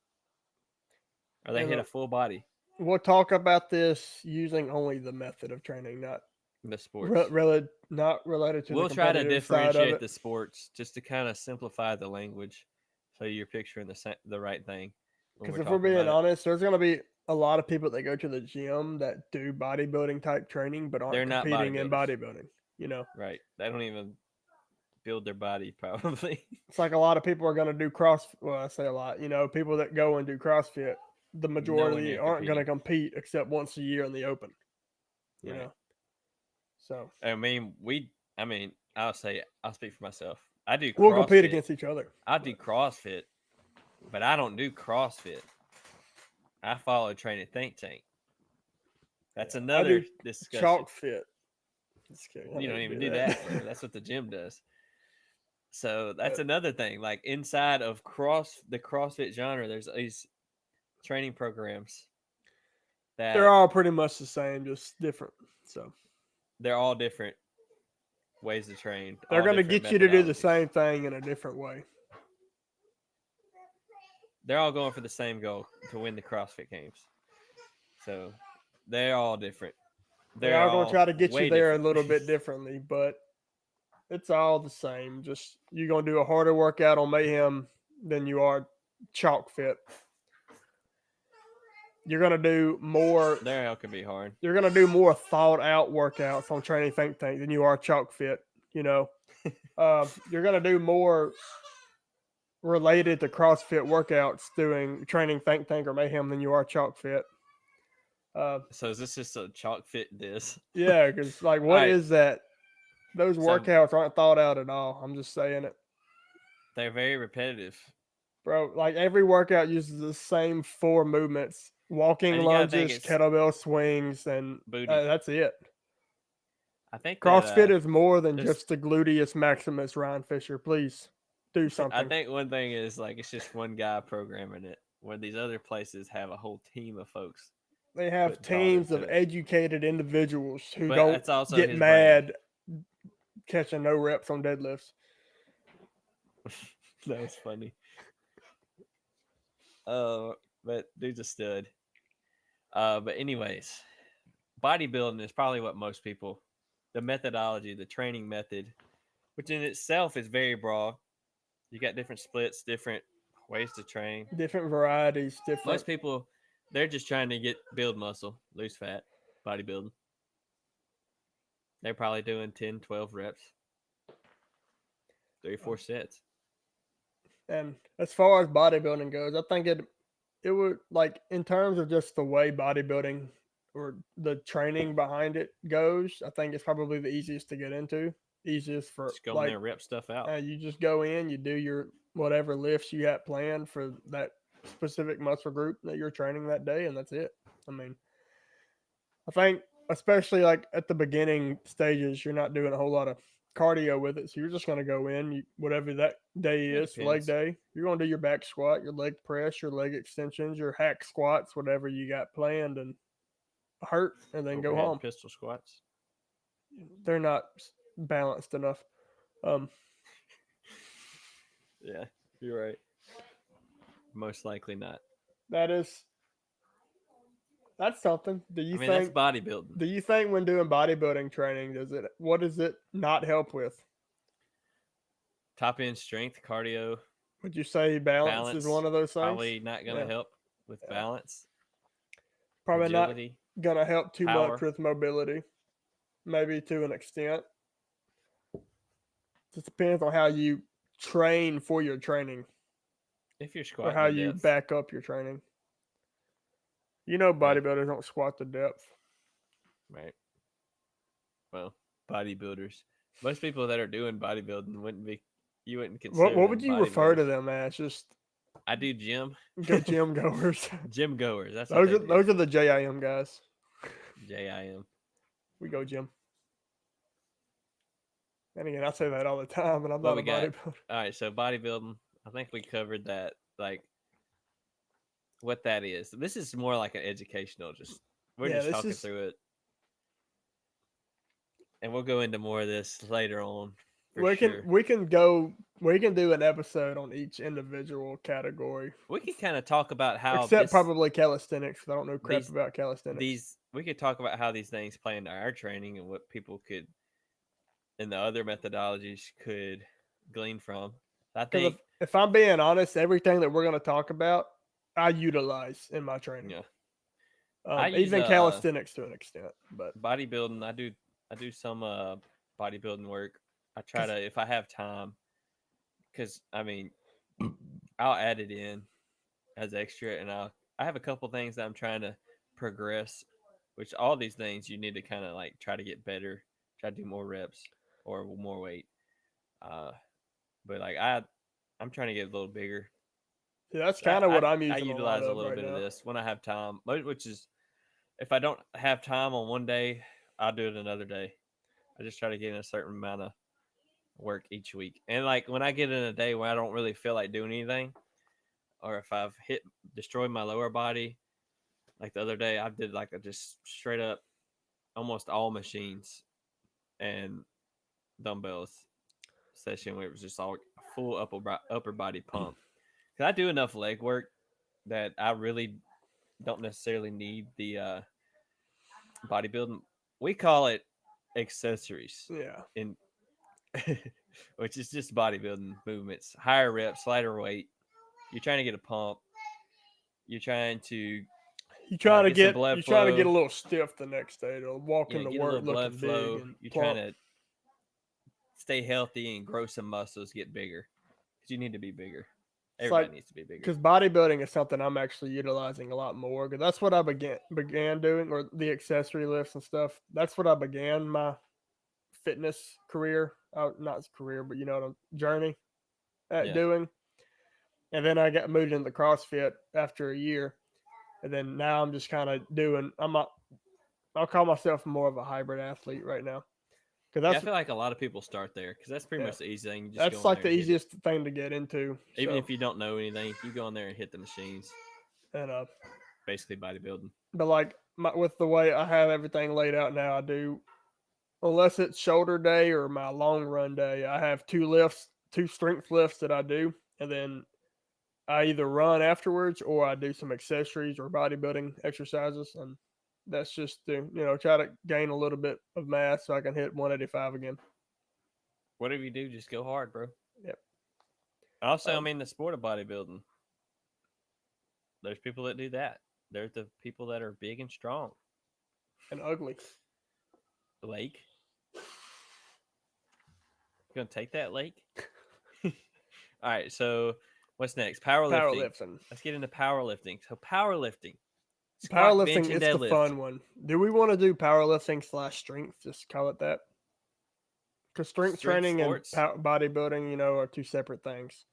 or they hit a full body. We'll talk about this using only the method of training, not the sports. Not related to we'll the try to differentiate side of it. the sports just to kind of simplify the language so you're picturing the right thing. Because if we're being honest, there's going to be a lot of people that go to the gym that do bodybuilding type training but aren't competing in bodybuilding. Right? They don't even build their body probably. It's like a lot of people are going to do well, I say a lot, people that go and do CrossFit, the majority aren't going to compete except once a year in the open. You know. So I'll speak for myself. I do CrossFit. We'll compete against each other. I do CrossFit, but I don't do CrossFit. I follow Training Think Tank. That's another discussion. Chalk fit. You don't even do that. That's what the gym does. So that's another thing. Like inside of the CrossFit genre, there's these training programs that they're all pretty much the same, just different. So they're all different ways to train. They're All going to different get you to do the methodologies. same thing in a different way. They're all going for the same goal to win the CrossFit Games. So they're all different. They They're are going to try all to get you way there a different. little bit differently, but it's all the same. Just you're going to do a harder workout on Mayhem than you are Chalk Fit. You're going to do more. Their all can be hard. You're going to do more thought out workouts on Training Think Tank than you are Chalk Fit. You know, you're going to do more related to CrossFit workouts doing Training Think Tank or Mayhem than you are Chalk Fit. So is this just a chalk fit diss? Yeah, because like, what Alright. is that? Those So- workouts aren't thought out at all. I'm just saying it, They're very repetitive. bro. Like every workout uses the same 4 movements: walking, And you gotta think lunges, it's kettlebell swings, and booty. that's it. I think CrossFit that, is more than there's- just the gluteus maximus. Ryan Fisher, please do something. I think one thing is like it's just one guy programming it, where these other places have a whole team of folks. They have put thought teams of into it. educated individuals who But don't that's also get his mad catching no reps on deadlifts. That was funny. But dude's a stud. But anyways, bodybuilding is probably what most people, the methodology, the training method, which in itself is very broad. You got different splits, different ways to train. Different varieties, different. Most people, they're just trying to build muscle, lose fat, bodybuilding. They're probably doing 10, 12 reps, 3 or 4 sets. And as far as bodybuilding goes, I think it would, like, in terms of just the way bodybuilding or the training behind it goes, I think it's probably the easiest to get into. Easiest for Just go in like there, rep stuff out. you just go in, you do your whatever lifts you got planned for that specific muscle group that you're training that day, and that's it. I mean, I think especially like at the beginning stages, you're not doing a whole lot of cardio with it, so you're just going to go in, whatever that day It is, leg depends. day. You're going to do your back squat, your leg press, your leg extensions, your hack squats, whatever you got planned, and hurt, and then go Overhead home. pistol squats. They're not balanced enough. Yeah, you're right. Most likely not. That's something. Do you I mean, that's think? bodybuilding. Do you think when doing bodybuilding training, what does it not help with? Top end strength, cardio, Would you say balance is one of those things? probably not going to Yeah. help with Yeah. balance. Probably Agility. not gonna help too power. much with mobility. Maybe to an extent. Just depends on how you train for your training If you're or squatting how to you depth. back up your training. You know, bodybuilders don't squat to depth. Right. Well, bodybuilders. Most people that are doing bodybuilding you wouldn't consider What would them you refer to bodybuilders. them as? Just I do gym. gym goers. Gym goers. That's what Those are the JIM guys. JIM. We go gym. And again, I say that all the time, and I'm What not we a got? bodybuilder. All right, so bodybuilding. I think we covered that. Like, what that is. This is more like an educational. We're Yeah, just this talking is- through it, and we'll go into more of this later on. For We sure. we can do an episode on each individual category, We could kind of talk about how except probably calisthenics. 'Cause I don't know crap these- about calisthenics. we could talk about how these things play into our training and what people could and the other methodologies could glean from. I 'Cause think if I'm being honest, everything that we're going to talk about, I utilize in my training. yeah, I use, even calisthenics to an extent, but bodybuilding. I do some bodybuilding work. I try to if I have time, because I mean, I'll add it in as extra, and I have a couple things that I'm trying to progress. Which all these things you need to kind of like try to get better, try to do more reps or more weight. But like I'm trying to get a little bigger. yeah, that's kind of what I'm I using. utilize a a lot little right bit now. of this when I have time, which is if I don't have time on one day, I'll do it another day. I just try to get in a certain amount of work each week. And like when I get in a day where I don't really feel like doing anything, or if I've destroyed my lower body, like the other day I did like a just straight up almost all machines and dumbbells session where it was just all a full upper body pump. Cause I do enough leg work that I really don't necessarily need the bodybuilding. We call it accessories Yeah. in which is just bodybuilding movements, higher reps, lighter weight. You're trying to get a pump. You're trying to get some blood You trying to get a flow. little stiff the next day to walk Yeah, into get a little work blood looking big flow. and You're trying plump. to stay healthy and grow some muscles, get bigger. Because you need to be bigger. It's Everybody like needs to be bigger. because bodybuilding is something I'm actually utilizing a lot more. Because that's what I began doing, or the accessory lifts and stuff. That's what I began my fitness career, not career, but journey at Yeah. doing. And then I got moved into CrossFit after a year, and then now I'm just kind of doing. I'll call myself more of a hybrid athlete right now because Yeah, I feel like a lot of people start there because that's pretty yeah, much the easy thing. You just go that's in like there the and hit it. easiest thing to get into. Even So if you don't know anything, you go in there and hit the machines. and Basically bodybuilding. but like with the way I have everything laid out now, I do unless it's shoulder day or my long run day, I have two strength lifts that I do, and then I either run afterwards or I do some accessories or bodybuilding exercises, and that's just to try to gain a little bit of mass so I can hit 185 again. Whatever you do, just go hard, bro. Yep. Also, I Um, mean, the sport of bodybuilding, there's people that do that. There's the people that are big and strong. and ugly. Lake. You gonna take that, Lake? All right, so what's next? Powerlifting. Powerlifting. Let's get into powerlifting. So powerlifting. Squat, bench, Powerlifting and is the deadlift. fun one. Do we want to do powerlifting / strength? Just call it that. Because strength Strength training and sports. bodybuilding, are two separate things.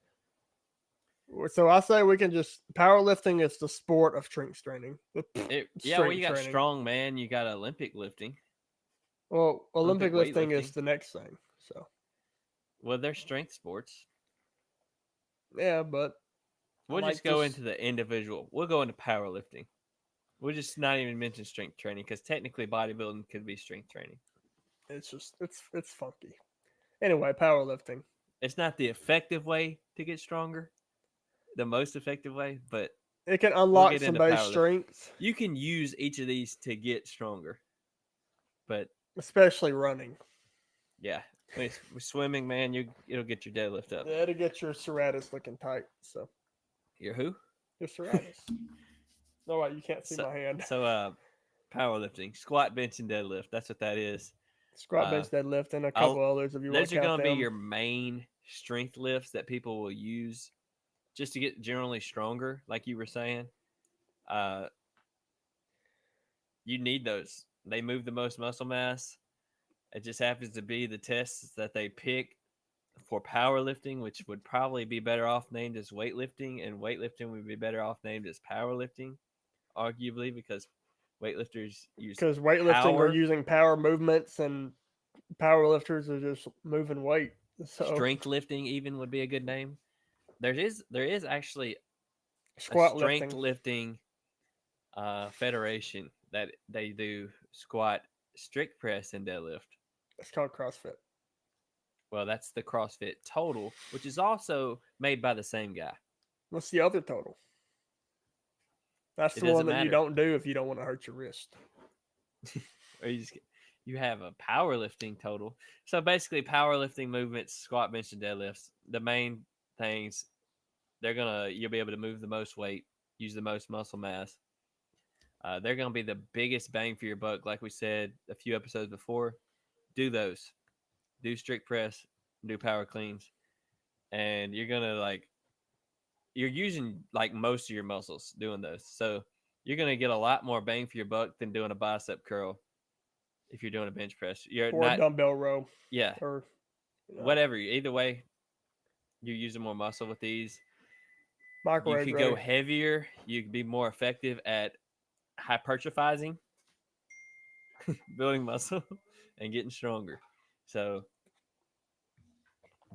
So I say we can just powerlifting is the sport of strength training. Yeah, well, Strength you got training. strong man. You got Olympic lifting. Well, Olympic lifting weightlifting. is the next thing. So Well, they're strength sports. yeah, but We'll like just go this- into the individual. We'll go into powerlifting. We'll just not even mention strength training because technically bodybuilding could be strength training. it's just it's funky. Anyway, powerlifting. It's not the effective way to get stronger, the most effective way, but It can we'll unlock get some into base powerlifting. strength, You can use each of these to get stronger. But especially running. yeah, with swimming, man, it'll get your deadlift up. Yeah, to get your serratus looking tight. So Your who? your serratus. No, wait, you can't see my hand. So powerlifting, squat, bench, and deadlift. That's what that is. Squat, bench, deadlift, and a couple others if you want Those to are count going to be them. your main strength lifts that people will use just to get generally stronger, like you were saying. You need those. They move the most muscle mass. It just happens to be the tests that they pick for powerlifting, which would probably be better off named as weightlifting, and weightlifting would be better off named as powerlifting, arguably, because weightlifters use Because weightlifting power. are using power movements and powerlifters are just moving weight. So Strength lifting even would be a good name. There is actually squat a strength lifting. lifting federation that they do squat, strict press, and deadlift. It's called CrossFit. Well, that's the CrossFit Total, which is also made by the same guy. What's the other total? That's It the one doesn't that you matter. don't do if you don't want to hurt your wrist. Or you have a powerlifting total. So basically, powerlifting movements, squat, bench, and deadlifts. The main things you'll be able to move the most weight, use the most muscle mass. They're gonna be the biggest bang for your buck, like we said a few episodes before. Do those. Do strict press, do power cleans, and you're using like most of your muscles doing those. So you're gonna get a lot more bang for your buck than doing a bicep curl if you're doing a bench press. You're Or not, a dumbbell row. yeah, Or whatever. Either way, you're using more muscle with these. You microwave could ready. go heavier. You could be more effective at hypertrophizing, building muscle, and getting stronger. So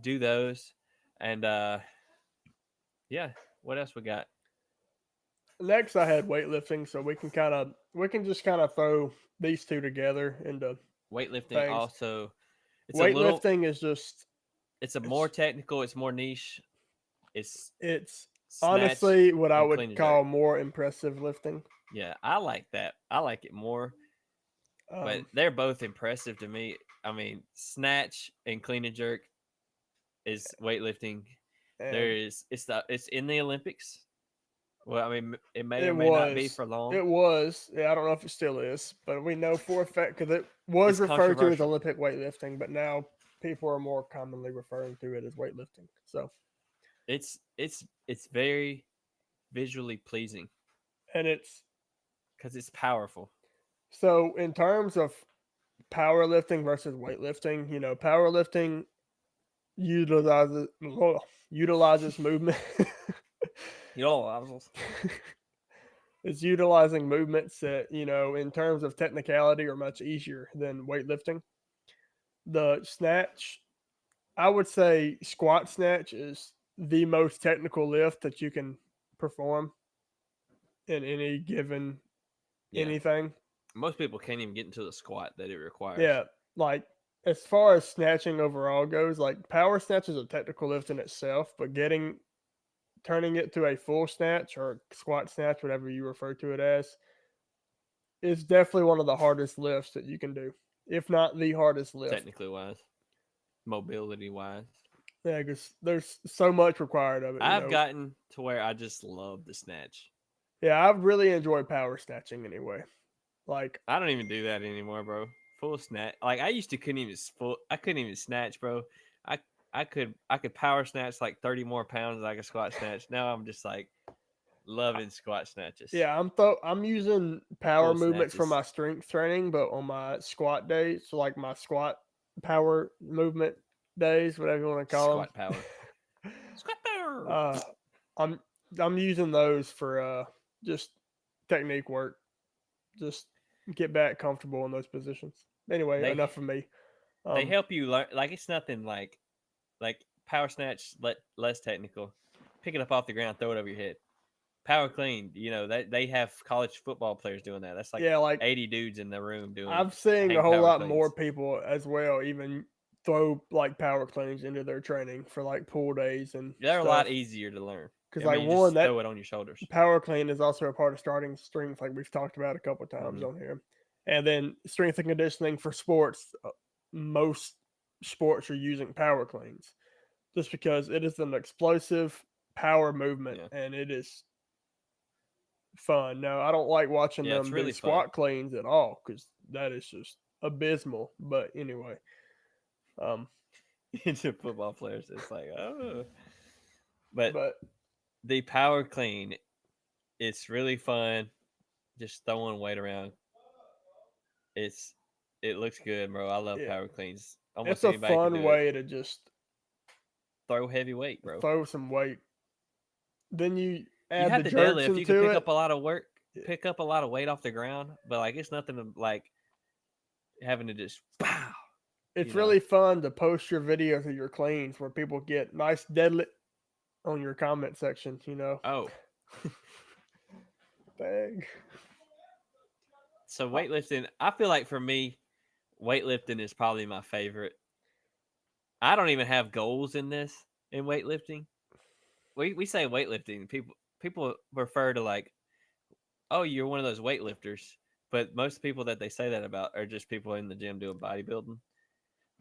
do those, and yeah. What else we got? Next, I had weightlifting, so we can just kind of throw these two together into Weightlifting things. also It's a little. weightlifting is just It's a more technical. It's more niche. It's it's snatch honestly what I and would clean and call jerk. more impressive lifting. Yeah, I like that. I like it more. But Um, they're both impressive to me. I mean, snatch and clean and jerk is weightlifting. There and is it's in the Olympics. Well, I mean, it may or it may not be was for long. it was yeah, I don't know if it still is, but we know for a fact because it was It's referred to as controversial. Olympic weightlifting, but now people are more commonly referring to it as weightlifting. So It's very visually pleasing and it's because it's powerful. so in terms of powerlifting versus weightlifting, powerlifting utilizes utilizes movement. You know, I was It's utilizing movements that, in terms of technicality are much easier than weightlifting. The snatch, I would say squat snatch is the most technical lift that you can perform in any given yeah. anything. Most people can't even get into the squat that it requires. Yeah, like as far as snatching overall goes, like power snatch is a technical lift in itself, but turning it to a full snatch or squat snatch, whatever you refer to it as, is definitely one of the hardest lifts that you can do, if not the hardest lift. Technically wise, mobility wise. Yeah, because there's so much required of it. I've gotten to where I just love the snatch. Yeah, I really enjoy power snatching anyway. Like, I don't even do that anymore, bro. Full snatch. Like I used to I couldn't even snatch, bro. I I could power snatch like 30 more pounds than I could squat snatch. Now I'm just like loving squat snatches. yeah, I'm using power Full movements for snatches. my strength training, but on my squat days, so like my squat power movement days, whatever you want to call Squat power. Squat them, power. I'm I'm using those for just technique work, just get back comfortable in those positions. Anyway, They enough of me. they Um, help you learn like it's nothing like power snatch less technical. Pick it up off the ground, throw it over your head. Power clean, that they have college football players doing that. That's like yeah, like 80 dudes in the room doing I'm seeing a hang whole power lot more cleans. people as well, even throw like power cleans into their training for like pool days and They're a lot stuff. easier to learn. Because I like mean, you one, just that throw it on your shoulders. power clean is also a part of starting strength, like we've talked about a couple times Hmm. on here. And then strength and conditioning for sports, most sports are using power cleans just because it is an explosive power movement Yeah, and it is fun. No, I don't like watching yeah, it's them do really fun. squat cleans at all because that is just abysmal. But anyway, um, Into football players, it's like oh, but but the power clean, it's really fun. Just throwing weight around. It's it looks good, bro. I love yeah, power cleans. it's Almost a anybody can fun do it. way to just Throw heavy weight, bro. throw some weight. Then you You add have the the jerks deadlift. You can into pick it. up a lot of Yeah. pick up a lot of weight off the ground, but like it's nothing to like having to just pow. It's really fun to post your videos of your cleans where people get nice deadlift on your comment section. Oh, Dang. so weightlifting. I feel like for me, weightlifting is probably my favorite. I don't even have goals in weightlifting. We say weightlifting. People refer to like, oh, you're one of those weightlifters. But most people that they say that about are just people in the gym doing bodybuilding.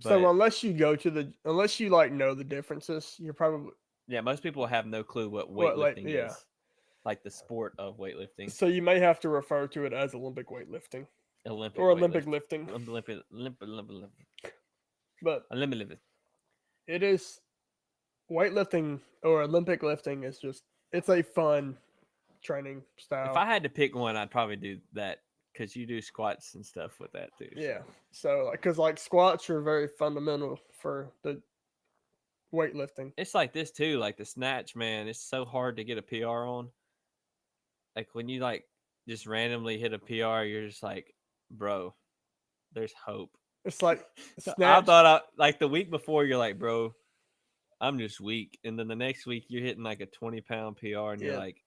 So But unless you like know the differences, you're probably yeah, most people have no clue what what like weightlifting yeah. is, like the sport of weightlifting, So you may have to refer to it as Olympic weightlifting Olympic or Olympic weightlifting, lifting. But Olympic. it is weightlifting or Olympic lifting is just it's a fun training If style. I had to pick one, I'd probably do that because you do squats and stuff with that too. Yeah. So So like cuz like squats are very fundamental for the weightlifting. it's like this too, like the snatch, man. It's so hard to get a PR on. Like when you like just randomly hit a PR, you're just like, bro, there's hope. It's like I snatch thought like the week before, you're like, bro, I'm just weak, and then the next week you're hitting like a 20-pound PR, and you're yeah. like,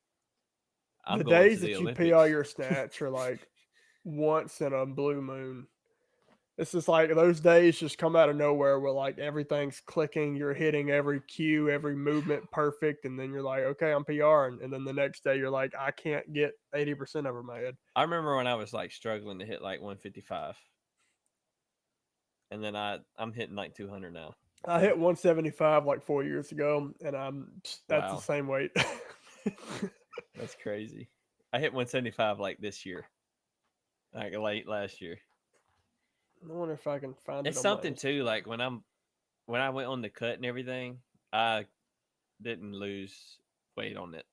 I'm The going to days the that you PR Olympics. your snatch are like once in a blue moon. It's just like those days just come out of nowhere where like everything's clicking, you're hitting every cue, every movement perfect, and then you're like, okay, I'm PR, and then the next day you're like, I can't get 80% over my head. I remember when I was like struggling to hit like 155, and then I'm hitting like 200 now. I hit 175 like 4 years ago, and that's the Wow, same weight. that's crazy. I hit 175 like this year, like late last year. I wonder if I can find it It's on my something too. Like when I went on the cut and everything, I didn't lose weight on it.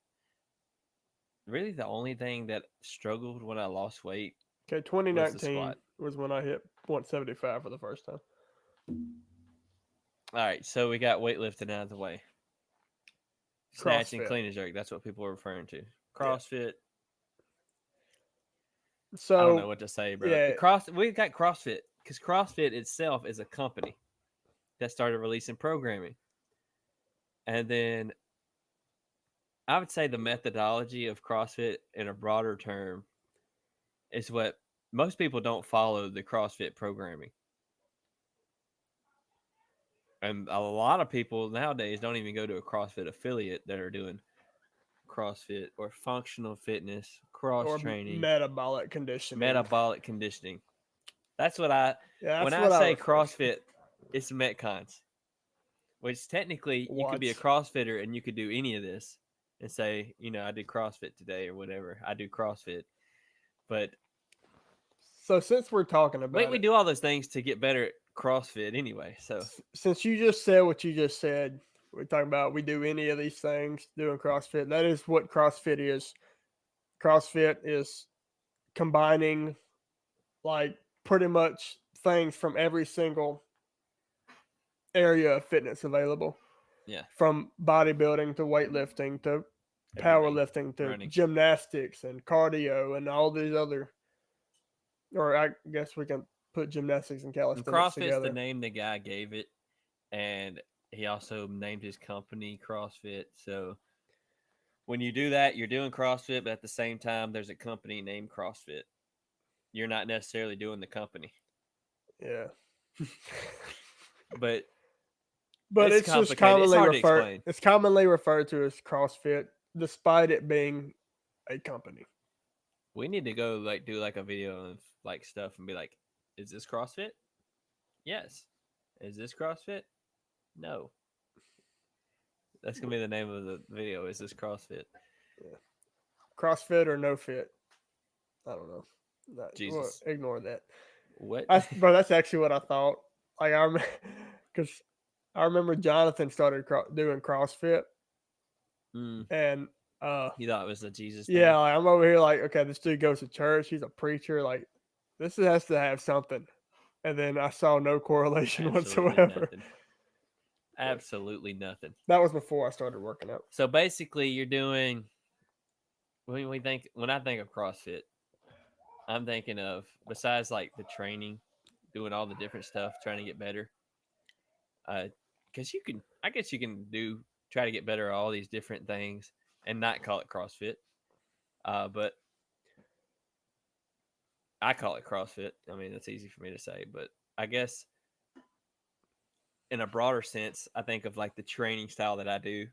Really, the only thing that struggled when I lost weight Okay, was the 2019 squat. was when I hit 175 for the first time. All right, so we got weightlifting out of the way. Snatch and CrossFit. clean and jerk. That's what people are referring to. Yeah. CrossFit. I don't know So what to say, bro. yeah, We got CrossFit because CrossFit itself is a company that started releasing programming, and then I would say the methodology of CrossFit in a broader term is what most people don't follow the CrossFit programming. And a lot of people nowadays don't even go to a CrossFit affiliate that are doing CrossFit or functional fitness, cross or training, metabolic conditioning. metabolic conditioning. That's Yeah, when that's I what I say refer to. CrossFit, it's Metcons, which technically you could be a What? CrossFitter and you could do any of this and say, I did CrossFit today or whatever. I do CrossFit. But So since we're talking about we it, do all those things to get better at CrossFit anyway. So since you just said what you just said, we're talking about we do any of these things doing CrossFit. That is what CrossFit is. CrossFit is combining like pretty much things from every single area of fitness available, yeah, from bodybuilding to weightlifting to everything. powerlifting to Running. gymnastics and cardio and all these other, or I guess we can put gymnastics and And calisthenics CrossFit's the together. name the guy gave it. And he also named his company CrossFit. So when you do that, you're doing CrossFit, but at the same time, there's a company named CrossFit. You're not necessarily doing the company, Yeah. but But it's it's just complicated. It's hard to explain. it's commonly referred to as CrossFit, despite it being a company. We need to go like do like a video of like stuff and be like, is this CrossFit? Yes. Is this CrossFit? No. That's gonna be the name of the video. Is this CrossFit? Yeah. CrossFit or no fit. I don't know. Well, Jesus. ignore that. What? Bro, that's actually what I thought. Like I remember, because I remember Jonathan started doing CrossFit, Mm, and you thought it was a Jesus thing? yeah, like, I'm over here like, okay, this dude goes to church. He's a preacher. Like, this has to have something. And then I saw no correlation Absolutely whatsoever. nothing. Absolutely nothing. That was before I started working out. So basically, you're doing when I think of CrossFit, I'm thinking of besides like the training, doing all the different stuff, trying to get better. Because I guess you can try to get better at all these different things and not call it CrossFit. But I call it CrossFit. I mean, that's easy for me to say, but I guess in a broader sense, I think of like the training style that I do,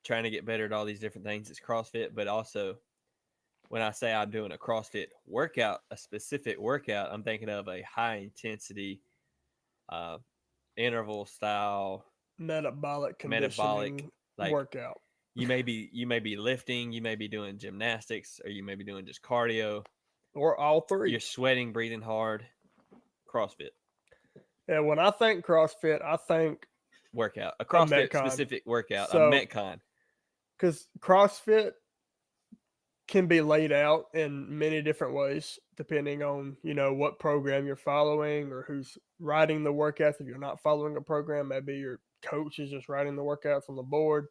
trying to get better at all these different things. It's CrossFit, but also when I say I'm doing a CrossFit workout, a specific workout, I'm thinking of a high intensity, uh, interval style, Metabolic metabolic. conditioning Like workout. you may be lifting, you may be doing gymnastics, or you may be doing just cardio. Or all three. You're sweating, breathing hard. CrossFit Yeah, when I think CrossFit, I think workout, a a CrossFit Metcon. specific workout, a So, Metcon. because CrossFit can be laid out in many different ways depending on what program you're following or who's writing the workouts. If you're not following a program, maybe your coach is just writing the workouts on the board.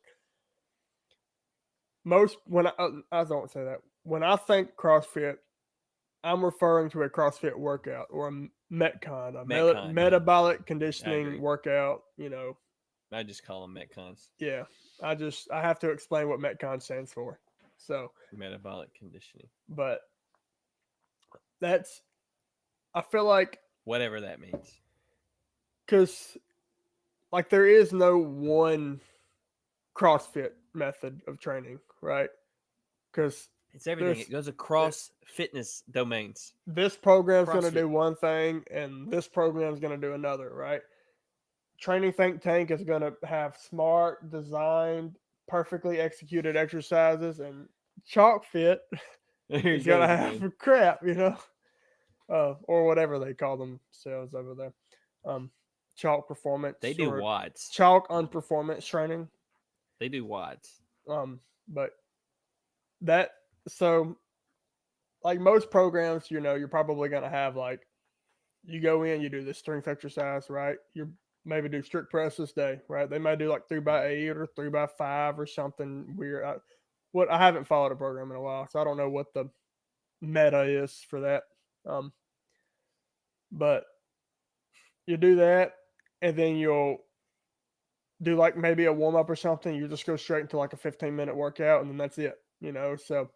I don't say that, when I think CrossFit, I'm referring to a CrossFit workout or a Metcon, Metcon. metabolic I conditioning agree. workout. I just call them Metcons. Yeah, I have to explain what Metcon stands for. So, Metabolic conditioning. but I feel like whatever that means. Because like there is no one CrossFit method of training, right? Because It's everything. there's It goes across fitness domains. this program's going to CrossFit. do one thing and this program's going to do another, right? Training Think Tank is going to have smart, designed, perfectly executed exercises, and Chalk Fit Here is he going to goes have again. crap, or whatever they call themselves over there. Chalk Performance They do or WODs. Chalk on Performance Training. They do WODs. But that so like most programs, you're probably going to have like you go in, you do this strength exercise, right? You maybe do strict press this day, right? They may do like 3x8 or 3x5 or something weird. I haven't followed a program in a while, so I don't know what the meta is for that. But you do that, and then you'll do like maybe a warm up or something. You just go straight into like a 15-minute workout, and then that's it. So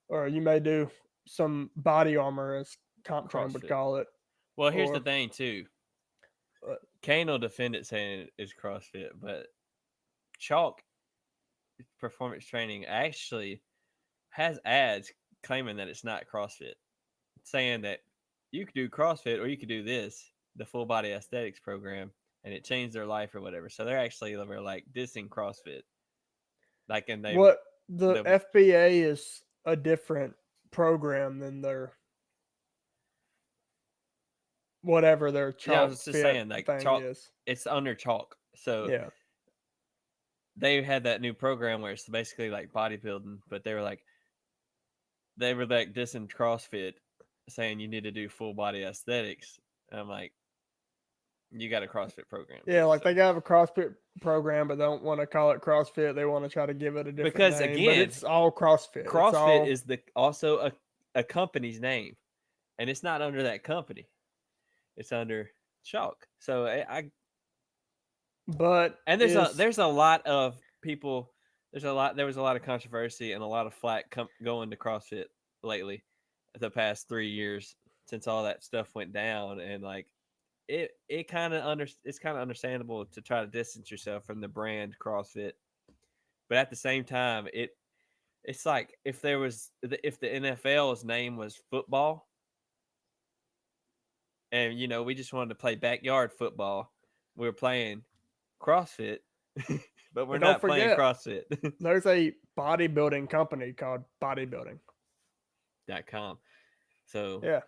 or you may do some body armor, as comp train would CrossFit. call it. Well, here's the Or thing too. uh, Kane will defend it saying it's CrossFit, but Chalk Performance Training actually has ads claiming that it's not CrossFit, saying that you could do CrossFit or you could do this, the full body aesthetics program, and it changed their life or whatever. So they're actually over like dissing CrossFit. Like, and they what the the FBA is a different program than their whatever their yeah, I Chalk was just Fit saying like thing Chalk, is. it's under Chalk. So Yeah. they had that new program where it's basically like bodybuilding, but they were like dissing CrossFit, saying you need to do full body aesthetics. And I'm like, you got a CrossFit program too. Yeah, like So they got a CrossFit program, but they don't want to call it CrossFit. They want to try to give it a different because name, but again, it's all CrossFit. It's CrossFit all, is also a company's name, and it's not under that company. It's under Chalk. So but and is there's a lot of people. There was a lot of controversy and a lot of flack going to CrossFit lately, the past 3 years since all that stuff went down, and like it kind of it's kind of understandable to try to distance yourself from the brand CrossFit, but at the same time, it's like if the NFL's name was football, and we just wanted to play backyard football, we were playing CrossFit, but we're and don't not playing forget, CrossFit. there's a bodybuilding company called Bodybuilding. .com. So Yeah.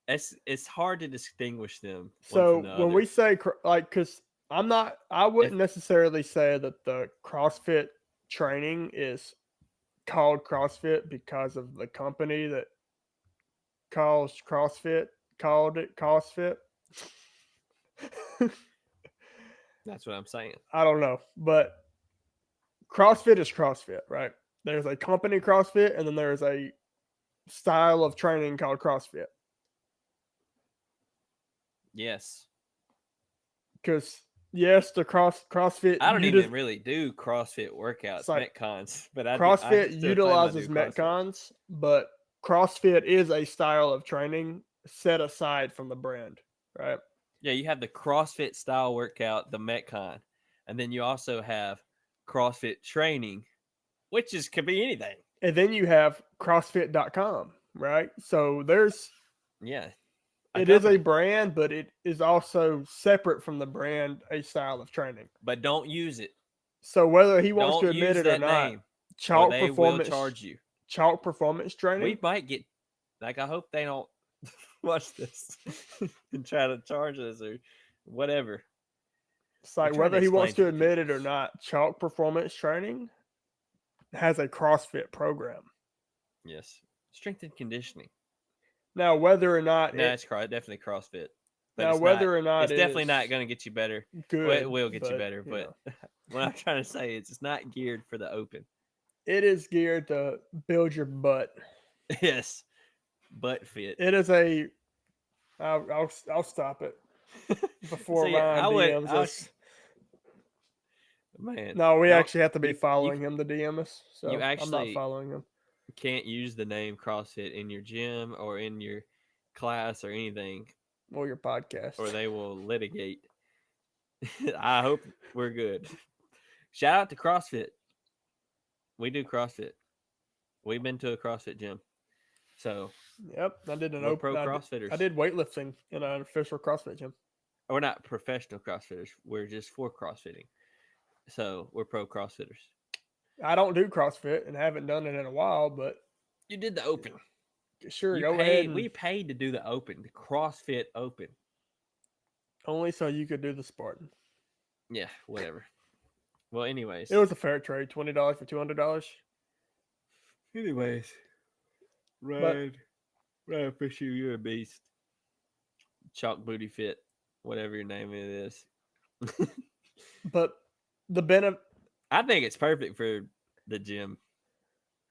it's hard to distinguish them one from So the when other. we say like, because I If wouldn't necessarily say that the CrossFit training is called CrossFit because of the company that calls CrossFit called it CrossFit. that's what I'm saying. I don't know, but CrossFit is CrossFit, right? There's a company CrossFit, and then there's a style of training called CrossFit. Yes. Because yes, the CrossFit I don't even really do CrossFit it's workouts, like Metcons, but I CrossFit still claim I utilizes do CrossFit. Metcons, but CrossFit is a style of training set aside from the brand, right? Yeah, you have the CrossFit style workout, the Metcon, and then you also have CrossFit training, which could be anything. And then you have CrossFit.com, right? So Yeah, a it is a company, brand, but it is also separate from the brand, a style of training. but don't use it. So whether he wants to Don't admit use it or that not, name, or chalk they will performance, charge you. chalk performance training. We might get like I hope they don't watch this and try to charge us or whatever. It's We're like trying to whether he explain wants to to the admit people. it or not, chalk performance training has a CrossFit program. Yes, strength and conditioning. Now, whether or not No, it, it's definitely CrossFit, but now it's not. whether or not It's it definitely is not going to get you better. Well, it good, will get you but better, but what I'm trying to say is it's not geared for the open. it is geared to build your butt. Yes, butt fit. It is a. I'll stop it before See, Ryan I would. DMs us. Man, No, we don't actually have to be you? following him to DM us, You so I'm not actually following him. can't use the name CrossFit in your gym or in your class or anything. or your podcast. or they will litigate. I hope we're good. Shout out to CrossFit. We do CrossFit. We've been to a CrossFit gym. So Yep, I did an we're open. pro I CrossFitters. did weightlifting in an official CrossFit gym. We're not professional CrossFitters. We're just for CrossFitting. So we're pro CrossFitters. I don't do CrossFit and haven't done it in a while, but You did the open. sure, You go ahead. paid. And We paid to do the open, the CrossFit Open. only so you could do the Spartan. Yeah, whatever. Well, anyways. It was a fair trade, $20 for $200. Anyways. Ryan Fisher, you're a beast. Chalk Booty Fit, whatever your name it is. But the benefit I think it's perfect for the gym.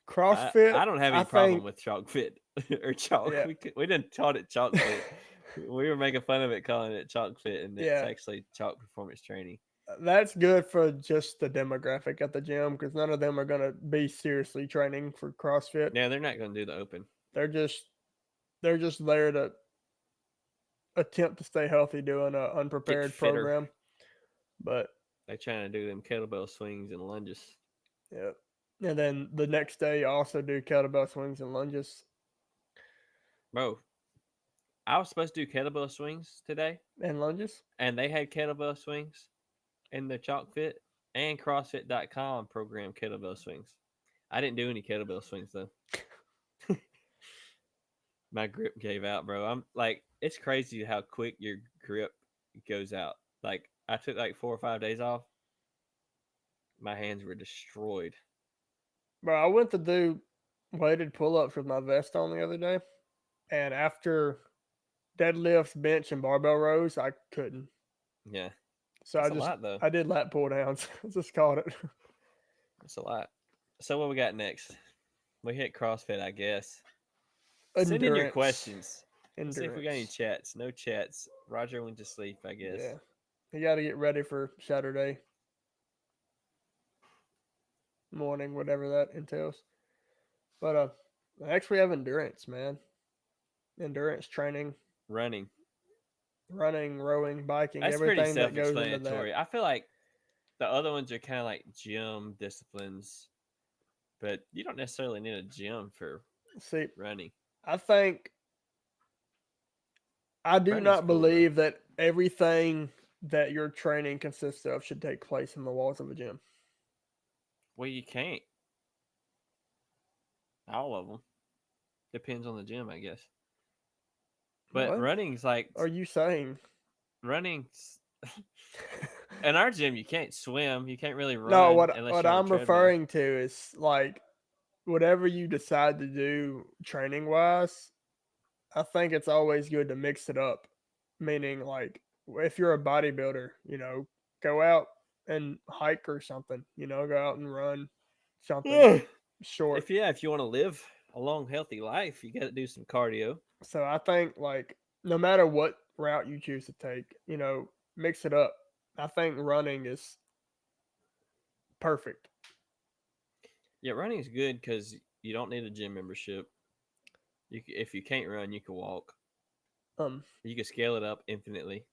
CrossFit. I don't have any I problem think- with Chalk Fit or Chalk. Yeah. We didn't taught it Chalk Fit. We were making fun of it, calling it Chalk Fit, and it's Yeah. actually Chalk Performance Training. That's good for just the demographic at the gym because none of them are going to be seriously training for CrossFit. Yeah, they're not going to do the open. They're just there to attempt to stay healthy doing an unprepared fitter. program. But They're trying to do them kettlebell swings and lunges. yeah, and then the next day you also do kettlebell swings and lunges Bro, I was supposed to do kettlebell swings today, and lunges. and they had kettlebell swings in the Chalk Fit and CrossFit.com program kettlebell swings. I didn't do any kettlebell swings though. My grip gave out, bro. I'm like, it's crazy how quick your grip goes out. Like, I took like 4 or 5 days off. My hands were destroyed. But I went to do weighted pull-ups with my vest on the other day, and after deadlifts, bench, and barbell rows, I couldn't. Yeah, So that's a lot though. I did lat pull downs. I just called it. That's a lot. So what we got next? We hit CrossFit, I guess. Send in your Endurance. questions. Let's see if we got any Endurance. chats. No chats. Roger went to sleep, I guess. Yeah, you got to get ready for Saturday morning, whatever that entails. But next we have endurance, man. Endurance training, Running. rowing, biking, That's pretty everything that goes into self-explanatory. that. I feel like the other ones are kind of like gym disciplines, but you don't necessarily need a gym for See, running. I think I do Running's not cool, though. believe that everything that your training consists of should take place in the walls of a gym. Well, you can't. All of them. Depends on the gym, I guess. But What running's like are you saying? running's in our gym. You can't swim. You can't really run. No, what unless what you're on a I'm treadmill. referring to is like whatever you decide to do training wise, I think it's always good to mix it up. Meaning like if you're a bodybuilder, go out and hike or something, go out and run something short. If you want to live a long, healthy life, you got to do some cardio. So I think like no matter what route you choose to take, mix it up. I think running is perfect. Yeah, running is good because you don't need a gym membership. If you can't run, you can walk. You can scale it up infinitely.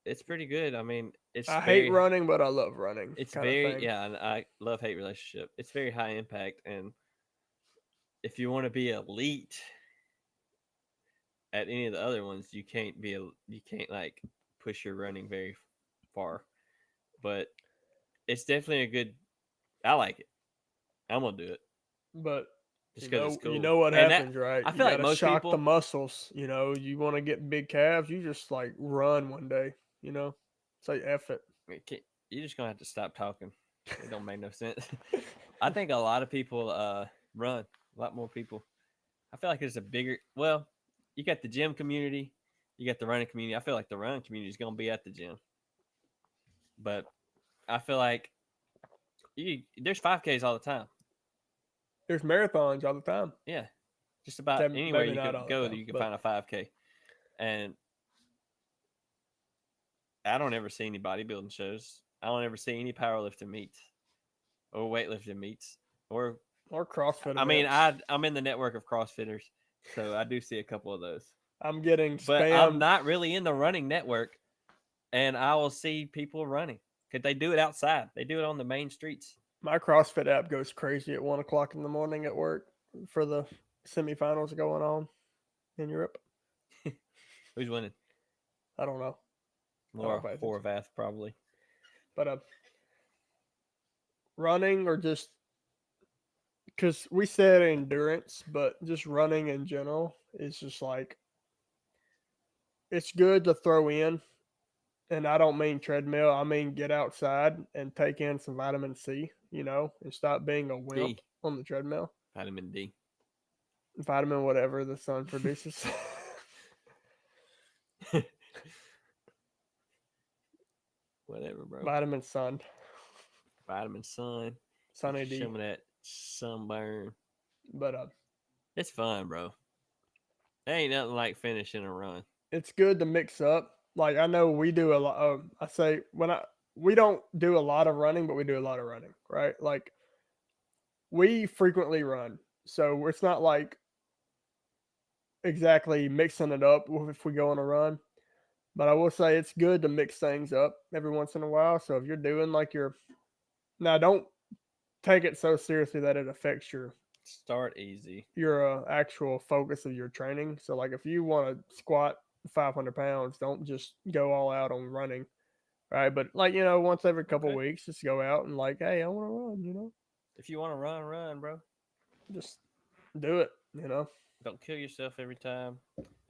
It's pretty good. I mean, I hate running, but I love running. It's kinda very thing. yeah, and I love hate relationship. It's very high impact, and if you want to be elite at any of the other ones, you can't like push your running very far. But it's definitely a good. I like it. I'm gonna do it But just because it's cool. you know what And happens, right? I You feel like gotta most shock people- the muscles. You want to get big calves, you just like run one day. Say F it. You're just gonna have to stop talking. It don't make no sense. I think a lot of people run. A lot more people. I feel like there's a bigger. Well, you got the gym community, you got the running community. I feel like the running community is gonna be at the gym, but I feel like there's 5Ks all the time. There's marathons all the time. Yeah, just about Maybe anywhere you not can all the go, time, you can but- find a 5K, and I don't ever see any bodybuilding shows. I don't ever see any powerlifting meets or weightlifting meets or Or CrossFit. I mean, events. I'm in the network of CrossFitters, so I do see a couple of those. I'm getting But I'm spam. not really in the running network, and I will see people running because they do it outside. They do it on the main streets. My CrossFit app goes crazy at 1 o'clock in the morning at work for the semifinals going on in Europe. Who's winning? I don't know. Laura pay attention. Horvath, probably. But running or just because we said endurance, but just running in general is just like it's good to throw in. And I don't mean treadmill. I mean get outside and take in some vitamin C, and stop being a wimp D. on the treadmill. Vitamin D. Vitamin whatever the sun produces. Whatever, bro. Vitamin sun. Vitamin sun. Sunny D. Some of that sunburn. But It's fun, bro. There ain't nothing like finishing a run. it's good to mix up. Like I know we do a lot. I say we don't do a lot of running, but we do a lot of running, right? Like we frequently run, so it's not like exactly mixing it up if we go on a run. But I will say it's good to mix things up every once in a while. So if you're doing like now, don't take it so seriously that it affects Start easy. your actual focus of your training. So like if you want to squat 500 pounds, don't just go all out on running, right? But like once every couple Okay. weeks, just go out and like, hey, I want to run. If you want to run, bro. Just do it. Don't kill yourself every time.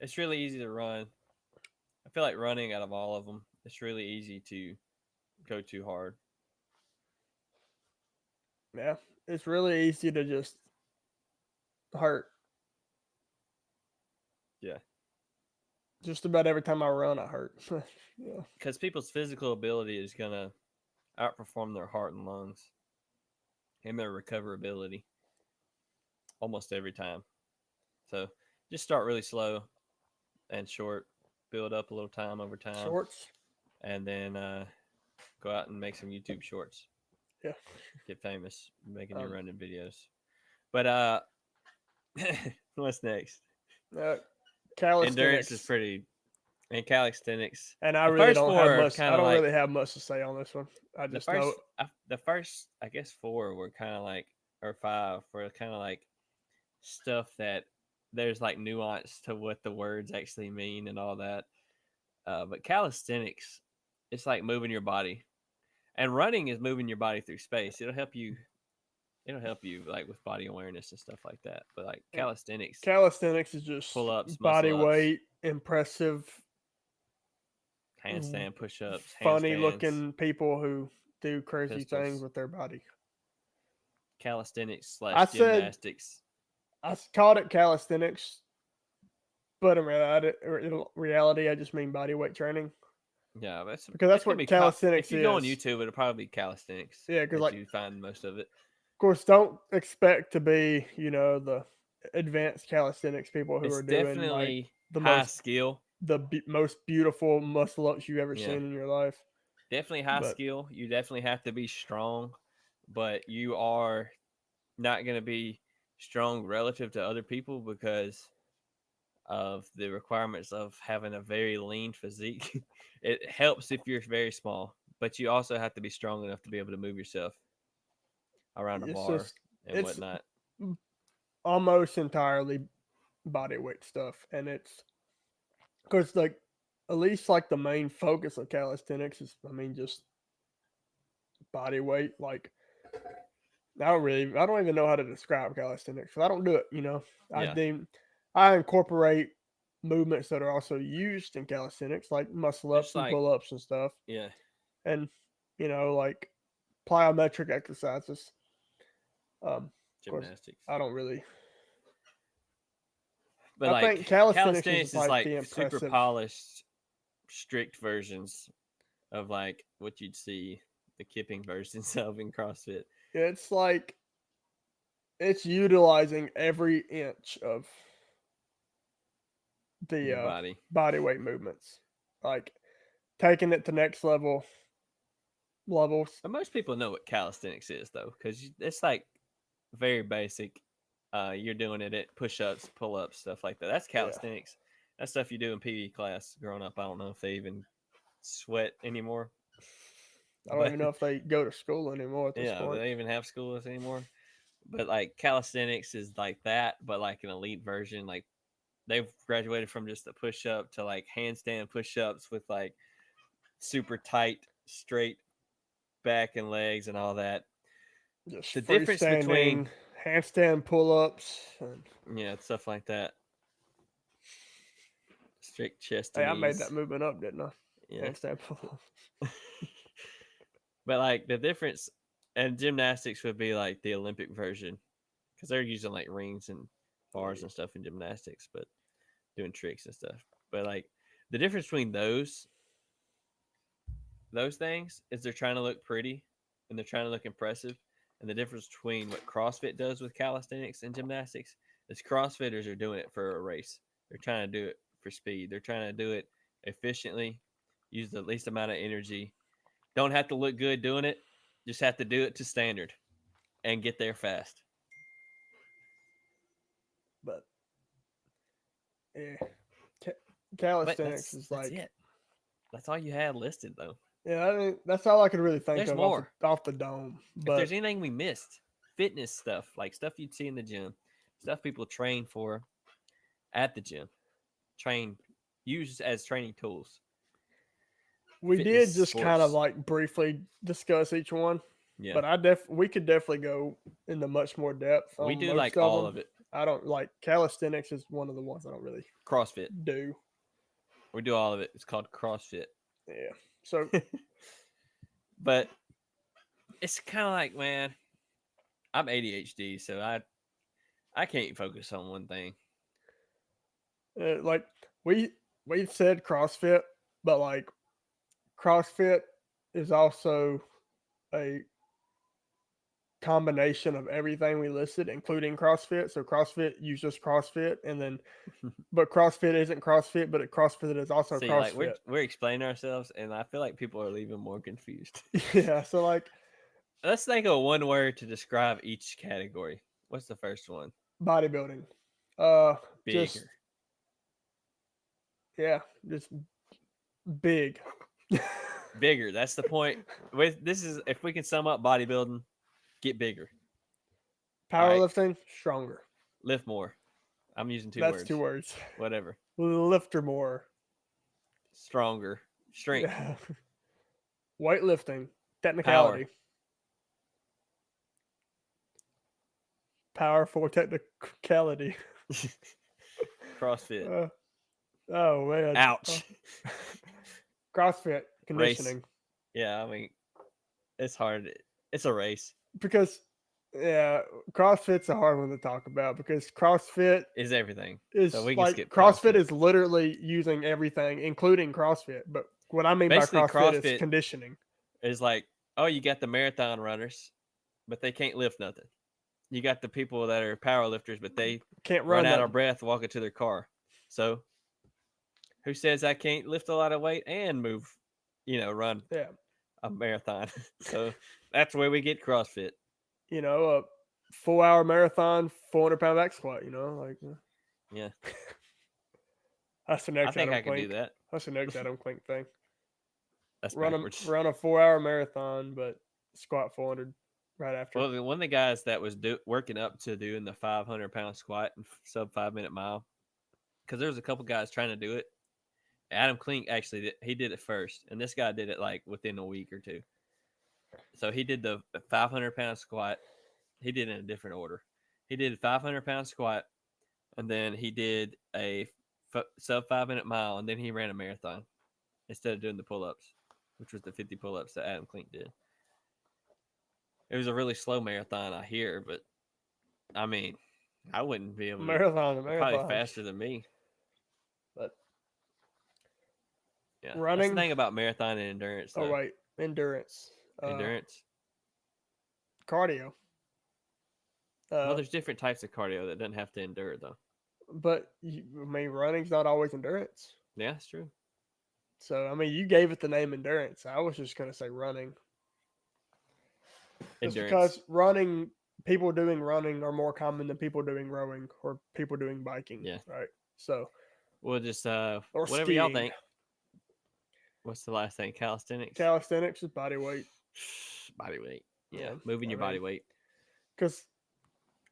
It's really easy to run. I feel like running out of all of them, it's really easy to go too hard. Yeah, it's really easy to just hurt. Yeah. Just about every time I run, I hurt. Yeah. Because people's physical ability is going to outperform their heart and lungs and their recoverability almost every time. So just start really slow and short, build up a little time over time, Shorts. and then go out and make some YouTube shorts. Yeah. Get famous making your running videos. But what's next? Calisthenics. Endurance is pretty, and calisthenics. And I The really first don't four have are much. I kinda don't like- really have much to say on this one. I The just first, know the first, I guess 4 were kind of like, or 5 were kind of like stuff that there's like nuance to what the words actually mean and all that. But calisthenics, it's like moving your body, and running is moving your body through space. It'll help you like with body awareness and stuff like that. But like calisthenics, calisthenics is just pull-ups, body muscle-ups, weight, impressive, handstand, push-ups, funny handstands, looking people who do crazy pistols. things with their body. Calisthenics I / said- gymnastics. I called it calisthenics, but in reality, I just mean body weight training. Yeah, Because that's what calisthenics If you go on is. YouTube, it'll probably be calisthenics. Yeah, 'cause, that like- you find most of it. Of course, don't expect to be, the advanced calisthenics people who It's are doing definitely like the high most skill. most beautiful muscle ups you've ever Yeah. seen in your life. Definitely high But- skill. You definitely have to be strong, but you are not going to be strong relative to other people because of the requirements of having a very lean physique. It helps if you're very small, but you also have to be strong enough to be able to move yourself around a It's bar just and it's- whatnot. almost entirely body weight stuff, and it's because like at least like the main focus of calisthenics is, just body weight. Like I don't even know how to describe calisthenics. 'Cause I don't do it. Yeah. I incorporate movements that are also used in calisthenics, like muscle ups Just and like- pull ups and stuff, Yeah. and like plyometric exercises. Of course, Gymnastics. I don't really. But I like think calisthenics calisthenics is like the super impressive- polished, strict versions of like what you'd see the Kipping versions of in CrossFit. It's like it's utilizing every inch of the Your body. body weight movements, like taking it to next levels. But most people know what calisthenics is though, because it's like very basic. You're doing it at push-ups, pull-ups, stuff like that. That's Yeah. calisthenics. That stuff you do in PE class growing up. I don't know if they even sweat anymore. I don't But even know if they go to school anymore at this yeah, point. they even have schools anymore. But like calisthenics is like that, but like an elite version. Like they've graduated from just a push up to like handstand push ups with like super tight, straight back and legs and all that. Just The difference between freestanding, handstand pull-ups. And, stuff like that, straight chest to hey, I made knees. that movement up, didn't I? Yeah. Handstand pull-ups. But like the difference and gymnastics would be like the Olympic version because they're using like rings and bars and stuff in gymnastics, but doing tricks and stuff. But like the difference between those things is they're trying to look pretty and they're trying to look impressive. And the difference between what CrossFit does with calisthenics and gymnastics is CrossFitters are doing it for a race. They're trying to do it for speed. They're trying to do it efficiently, use the least amount of energy. Don't have to look good doing it, just have to do it to standard and get there fast. But yeah, But calisthenics is that's like, it. That's all you had listed though. yeah, I mean, that's all I could really think There's of more. off the dome. If But there's anything we missed, fitness stuff, like stuff you'd see in the gym, stuff people train for at the gym, train used as training tools. we Fitness did just kind of sports. like briefly discuss each one. Yeah. But we could definitely go into much more depth We on do most like of all them. of it. I don't like calisthenics is one of the ones I don't really CrossFit. do. We do all of it. It's called CrossFit. Yeah. So But it's kind of like, man, I'm ADHD, so I can't focus on one thing. like we said CrossFit, but like CrossFit is also a combination of everything we listed, including CrossFit. So CrossFit uses CrossFit, and then but CrossFit isn't CrossFit, but CrossFit is also See, like CrossFit. we're explaining ourselves, and I feel like people are leaving more confused. Yeah. So like Let's think of one word to describe each category. What's the first one? bodybuilding, just Bigger. yeah, just big. Bigger. That's the point. With this is if we can sum up bodybuilding, get bigger. All right. Powerlifting, stronger. Lift more. I'm using two That's words. 2 words. Whatever. Lifter more. Stronger. Strength. Yeah. Weightlifting, Power. technicality. Powerful technicality. CrossFit. Oh man. Ouch. CrossFit Race. conditioning. Yeah, I mean, it's hard. It's a race. Because yeah, CrossFit's a hard one to talk about because CrossFit Is everything. is So we can like skip CrossFit CrossFit. is literally using everything, including CrossFit. But what I mean Basically, by CrossFit is CrossFit conditioning. Is like, oh, you got the marathon runners, but they can't lift nothing. You got the people that are power lifters, but they Can't run run out that. of breath walking to their car. So who says I can't lift a lot of weight and move, run Yeah. a marathon? So that's where we get CrossFit. A 4-hour marathon, 400-pound back squat. Like Yeah. that's the I next think Adam I can do Klink. that. That's the next Adam Klink thing. That's Run backwards. a 4-hour marathon, but squat 400 right after. Well, one of the guys that was working up to doing the 500-pound squat and sub 5-minute mile, because there was a couple guys trying to do it. Adam Klink actually he did it first, and this guy did it like within a week or two. So he did the 500-pound squat. He did it in a different order. He did a 500-pound squat, and then he did a sub 5-minute mile, and then he ran a marathon instead of doing the pull-ups, which was the 50 pull-ups that Adam Klink did. It was a really slow marathon, I hear, but I mean, I wouldn't be able to. Marathon. Probably faster than me. But yeah, running. That's the thing about marathon and endurance. Though. Oh right, endurance. Endurance. Cardio. Well, there's different types of cardio that doesn't have to endure, though. But running's not always endurance. Yeah, that's true. So you gave it the name endurance. I was just gonna say running. It's because people doing running are more common than people doing rowing or people doing biking. Yeah. Right. So We'll just or whatever y'all skiing. think. What's the last thing? Calisthenics. Calisthenics is body weight. Body weight. Yeah, Yeah, moving I your body mean, weight. because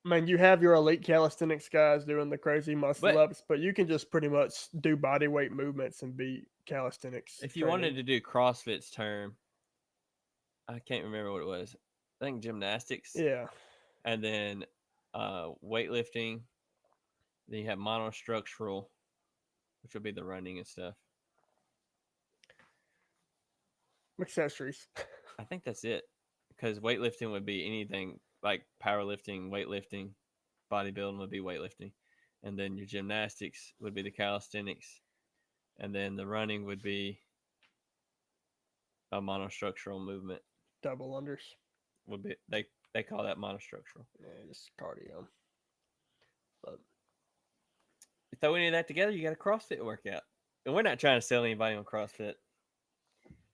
I mean, you have your elite calisthenics guys doing the crazy muscle But ups, but you can just pretty much do body weight movements and be calisthenics. if you training. wanted to do CrossFit's term, I can't remember what it was. I think gymnastics, Yeah, and then weightlifting. Then you have monostructural, which would be the running and stuff. accessories. I think that's it. Because weightlifting would be anything like powerlifting, weightlifting, bodybuilding would be weightlifting. And then your gymnastics would be the calisthenics. And then the running would be a monostructural movement. Double unders. Would be they call that monostructural. Yeah, just cardio. But You throw any of that together, you got a CrossFit workout. And we're not trying to sell anybody on CrossFit.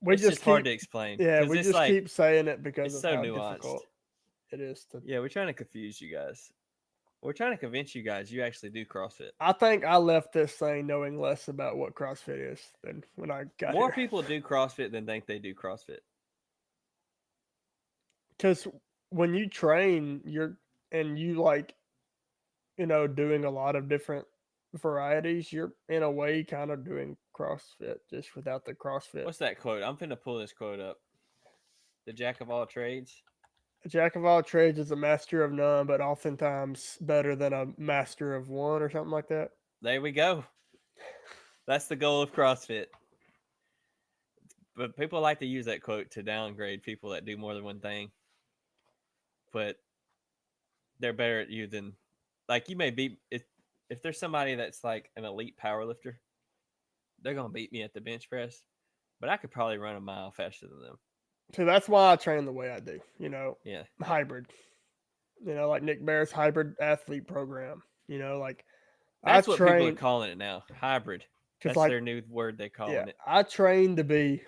we It's just just hard keep, to explain. yeah, Because we it's just like keep saying it because it's of so how nuanced. difficult it is to. Yeah, we're trying to confuse you guys. We're trying to convince you guys you actually do CrossFit. I think I left this thing knowing less about what CrossFit is than when I got More here. people do CrossFit than think they do CrossFit. Because when you train, you like, doing a lot of different varieties, you're in a way kind of doing CrossFit just without the CrossFit. What's that quote? I'm finna pull this quote up. The jack of all trades. A jack of all trades is a master of none, but oftentimes better than a master of one or something like that. There we go. That's the goal of CrossFit. But people like to use that quote to downgrade people that do more than one thing. But they're better at you than, like, you may be, if there's somebody that's like an elite power lifter, they're gonna beat me at the bench press, but I could probably run a mile faster than them. So that's why I train the way I do, Yeah. hybrid. Like Nick Bear's hybrid athlete program. Like That's I what people are train calling it now. Hybrid. That's like their new word they're calling yeah, it. I train to be,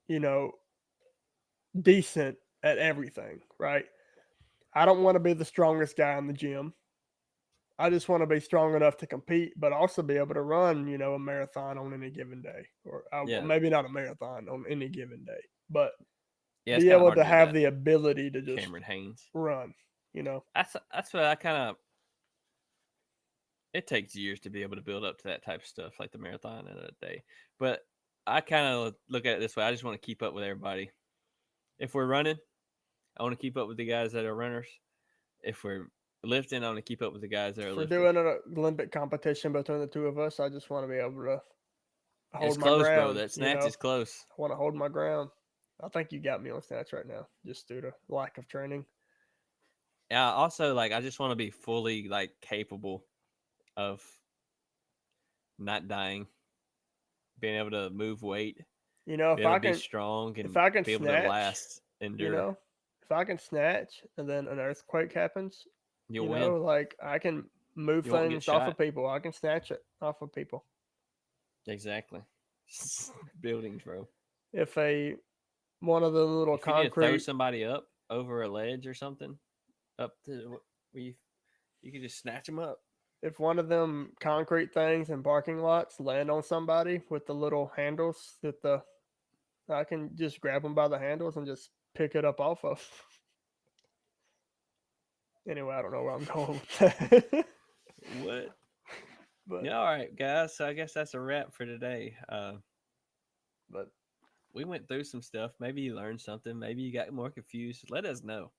you know, decent at everything, right? I don't want to be the strongest guy in the gym. I just want to be strong enough to compete, but also be able to run, a marathon on any given day, or Yeah. maybe not a marathon on any given day, but Yeah, it's be kind of able hard to to do have that. the ability to just Cameron Haynes. run. That's what I kind of. It takes years to be able to build up to that type of stuff, like the marathon in a day. But I kind of look at it this way: I just want to keep up with everybody. If we're running, I want to keep up with the guys that are runners. If we're lifting, I want to keep up with the guys that are If we're lifting. doing an Olympic competition between the two of us, I just want to be able to hold It's my close, ground. bro. That snatch is close. I want to hold my ground. I think you got me on snatch right now, just due to lack of training. Yeah. Also, like, I just want to be fully capable of not dying, being able to move weight, If I can be strong, and if I can be able snatch, to last, endure. if I can snatch and then an earthquake happens, You'll win. like I can move You won't get things off shot. of people. I can snatch it off of people. Exactly. Buildings, bro. If one of the little If you need to throw concrete, somebody up over a ledge or something, up to where you can just snatch them up. if one of them concrete things in parking lots land on somebody with the little handles I can just grab them by the handles and just pick it up off of. Anyway, I don't know where I'm going with that. What? But Yeah, all right, guys. So I guess that's a wrap for today. but We went through some stuff. Maybe you learned something. Maybe you got more confused. Let us know,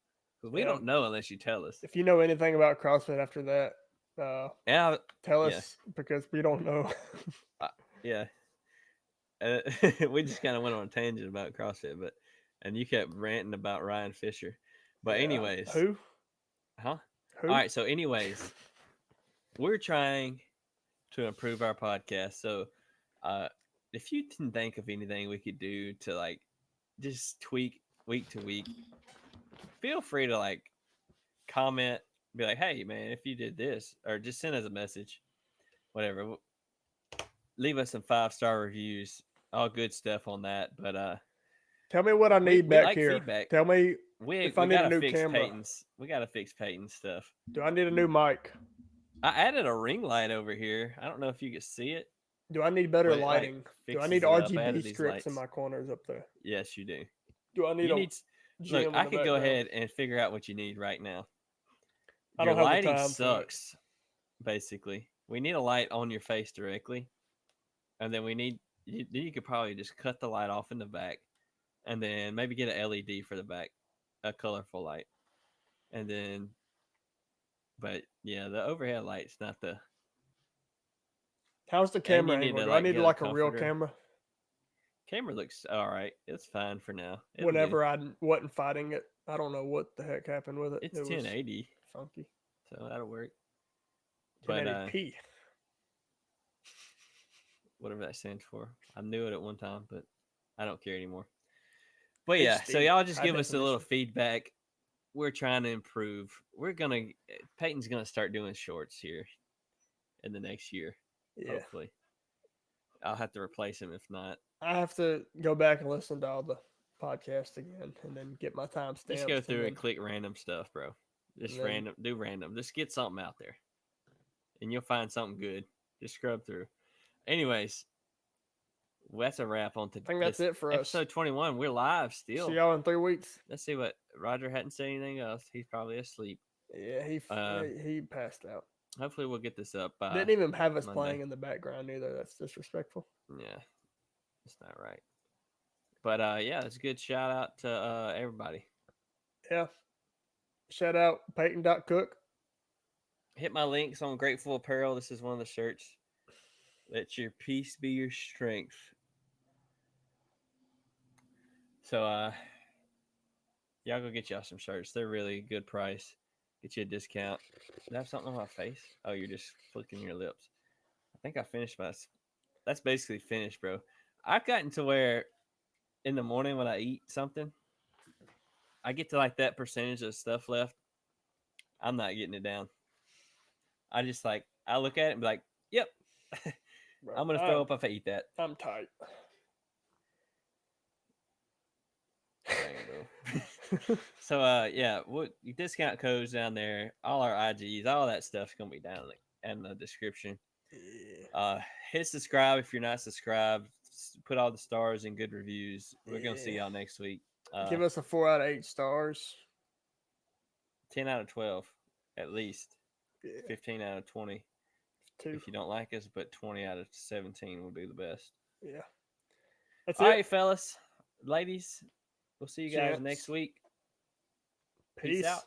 because we Yeah. don't know unless you tell us. if you know anything about CrossFit after that, Yeah, tell Yeah. us because we don't know. yeah. We just kind of went on a tangent about CrossFit, and you kept ranting about Ryan Fisher. But Yeah. anyways, Who? huh? Who? All right. So, anyways, we're trying to improve our podcast. So, if you can think of anything we could do to just tweak week to week, feel free to comment, be like, "Hey, man, if you did this," or just send us a message, whatever. Leave us some 5-star reviews, all good stuff on that. But Tell me what I need we back like here. feedback. Tell me We if I need a gotta new fix camera. Peyton's. We gotta fix Peyton's stuff. Do I need a new mic? I added a ring light over here. I don't know if you can see it, Do I need better but it like lighting? Do I fixes need it up. I RGB added these strips in lights. my corners up there? Yes, you do. Do I need You a need. Look, gym in I the could go background? ahead and figure out what you need right now. I Your don't have the lighting time for it. sucks. Basically, we need a light on your face directly, and then we need. You could probably just cut the light off in the back, and then maybe get an LED for the back, a colorful light, and then. But yeah, the overhead light's not the. How's the And camera you need angle? to Do I like need get a like a real comforter. camera? Camera looks all right. It's fine for now. It'll do. Whenever I wasn't fighting it, I don't know what the heck happened with it. It's It was 1080, funky. so that'll work. But 1080p. whatever that stands for, I knew it at one time, but I don't care anymore. But yeah, so HD, y'all just high give us a little definition. feedback. We're trying to improve. Peyton's gonna start doing shorts here in the next year. Yeah, Hopefully, I'll have to replace him if not. I have to go back and listen to all the podcasts again, and then get my timestamps. Just go through and and click random stuff, bro. Just then random, do random. Just get something out there, and you'll find something good. Just scrub through. Anyways, well, that's a wrap on I think that's this it for us. episode 21. We're live still. See y'all in 3 weeks. Let's see what Roger hadn't said anything else. He's probably asleep. Yeah, he passed out. Hopefully, we'll get this up. Didn't even have us Monday. playing in the background either. That's disrespectful. Yeah, it's not right. But yeah, it's a good shout out to everybody. Yeah. Shout out Peyton.cook. Hit my links on Grateful Apparel. This is one of the shirts. Let your peace be your strength. So y'all go get y'all some shirts. They're really good price. Get you a discount. Did I have something on my face? Oh, you're just flicking your lips. I think I finished my. That's basically finished, bro. I've gotten to where in the morning when I eat something, I get to like that percentage of stuff left. I'm not getting it down. I just like I look at it and be like, "Yep, Bro, I'm gonna throw up if I eat that." I'm tight. So yeah, what discount codes down there, all our IGs, all that stuff's gonna be down in the description. Yeah. Hit subscribe if you're not subscribed. Put all the stars and good reviews. We're gonna see y'all next week. Give us a 4 out of 8 stars. 10 out of 12, at least. Yeah. 15 out of 20. 2. If you don't like us, but 20 out of 17 would be the best. Yeah. That's all it. right, fellas, ladies. We'll see you guys Gents. next week. Peace Peace out.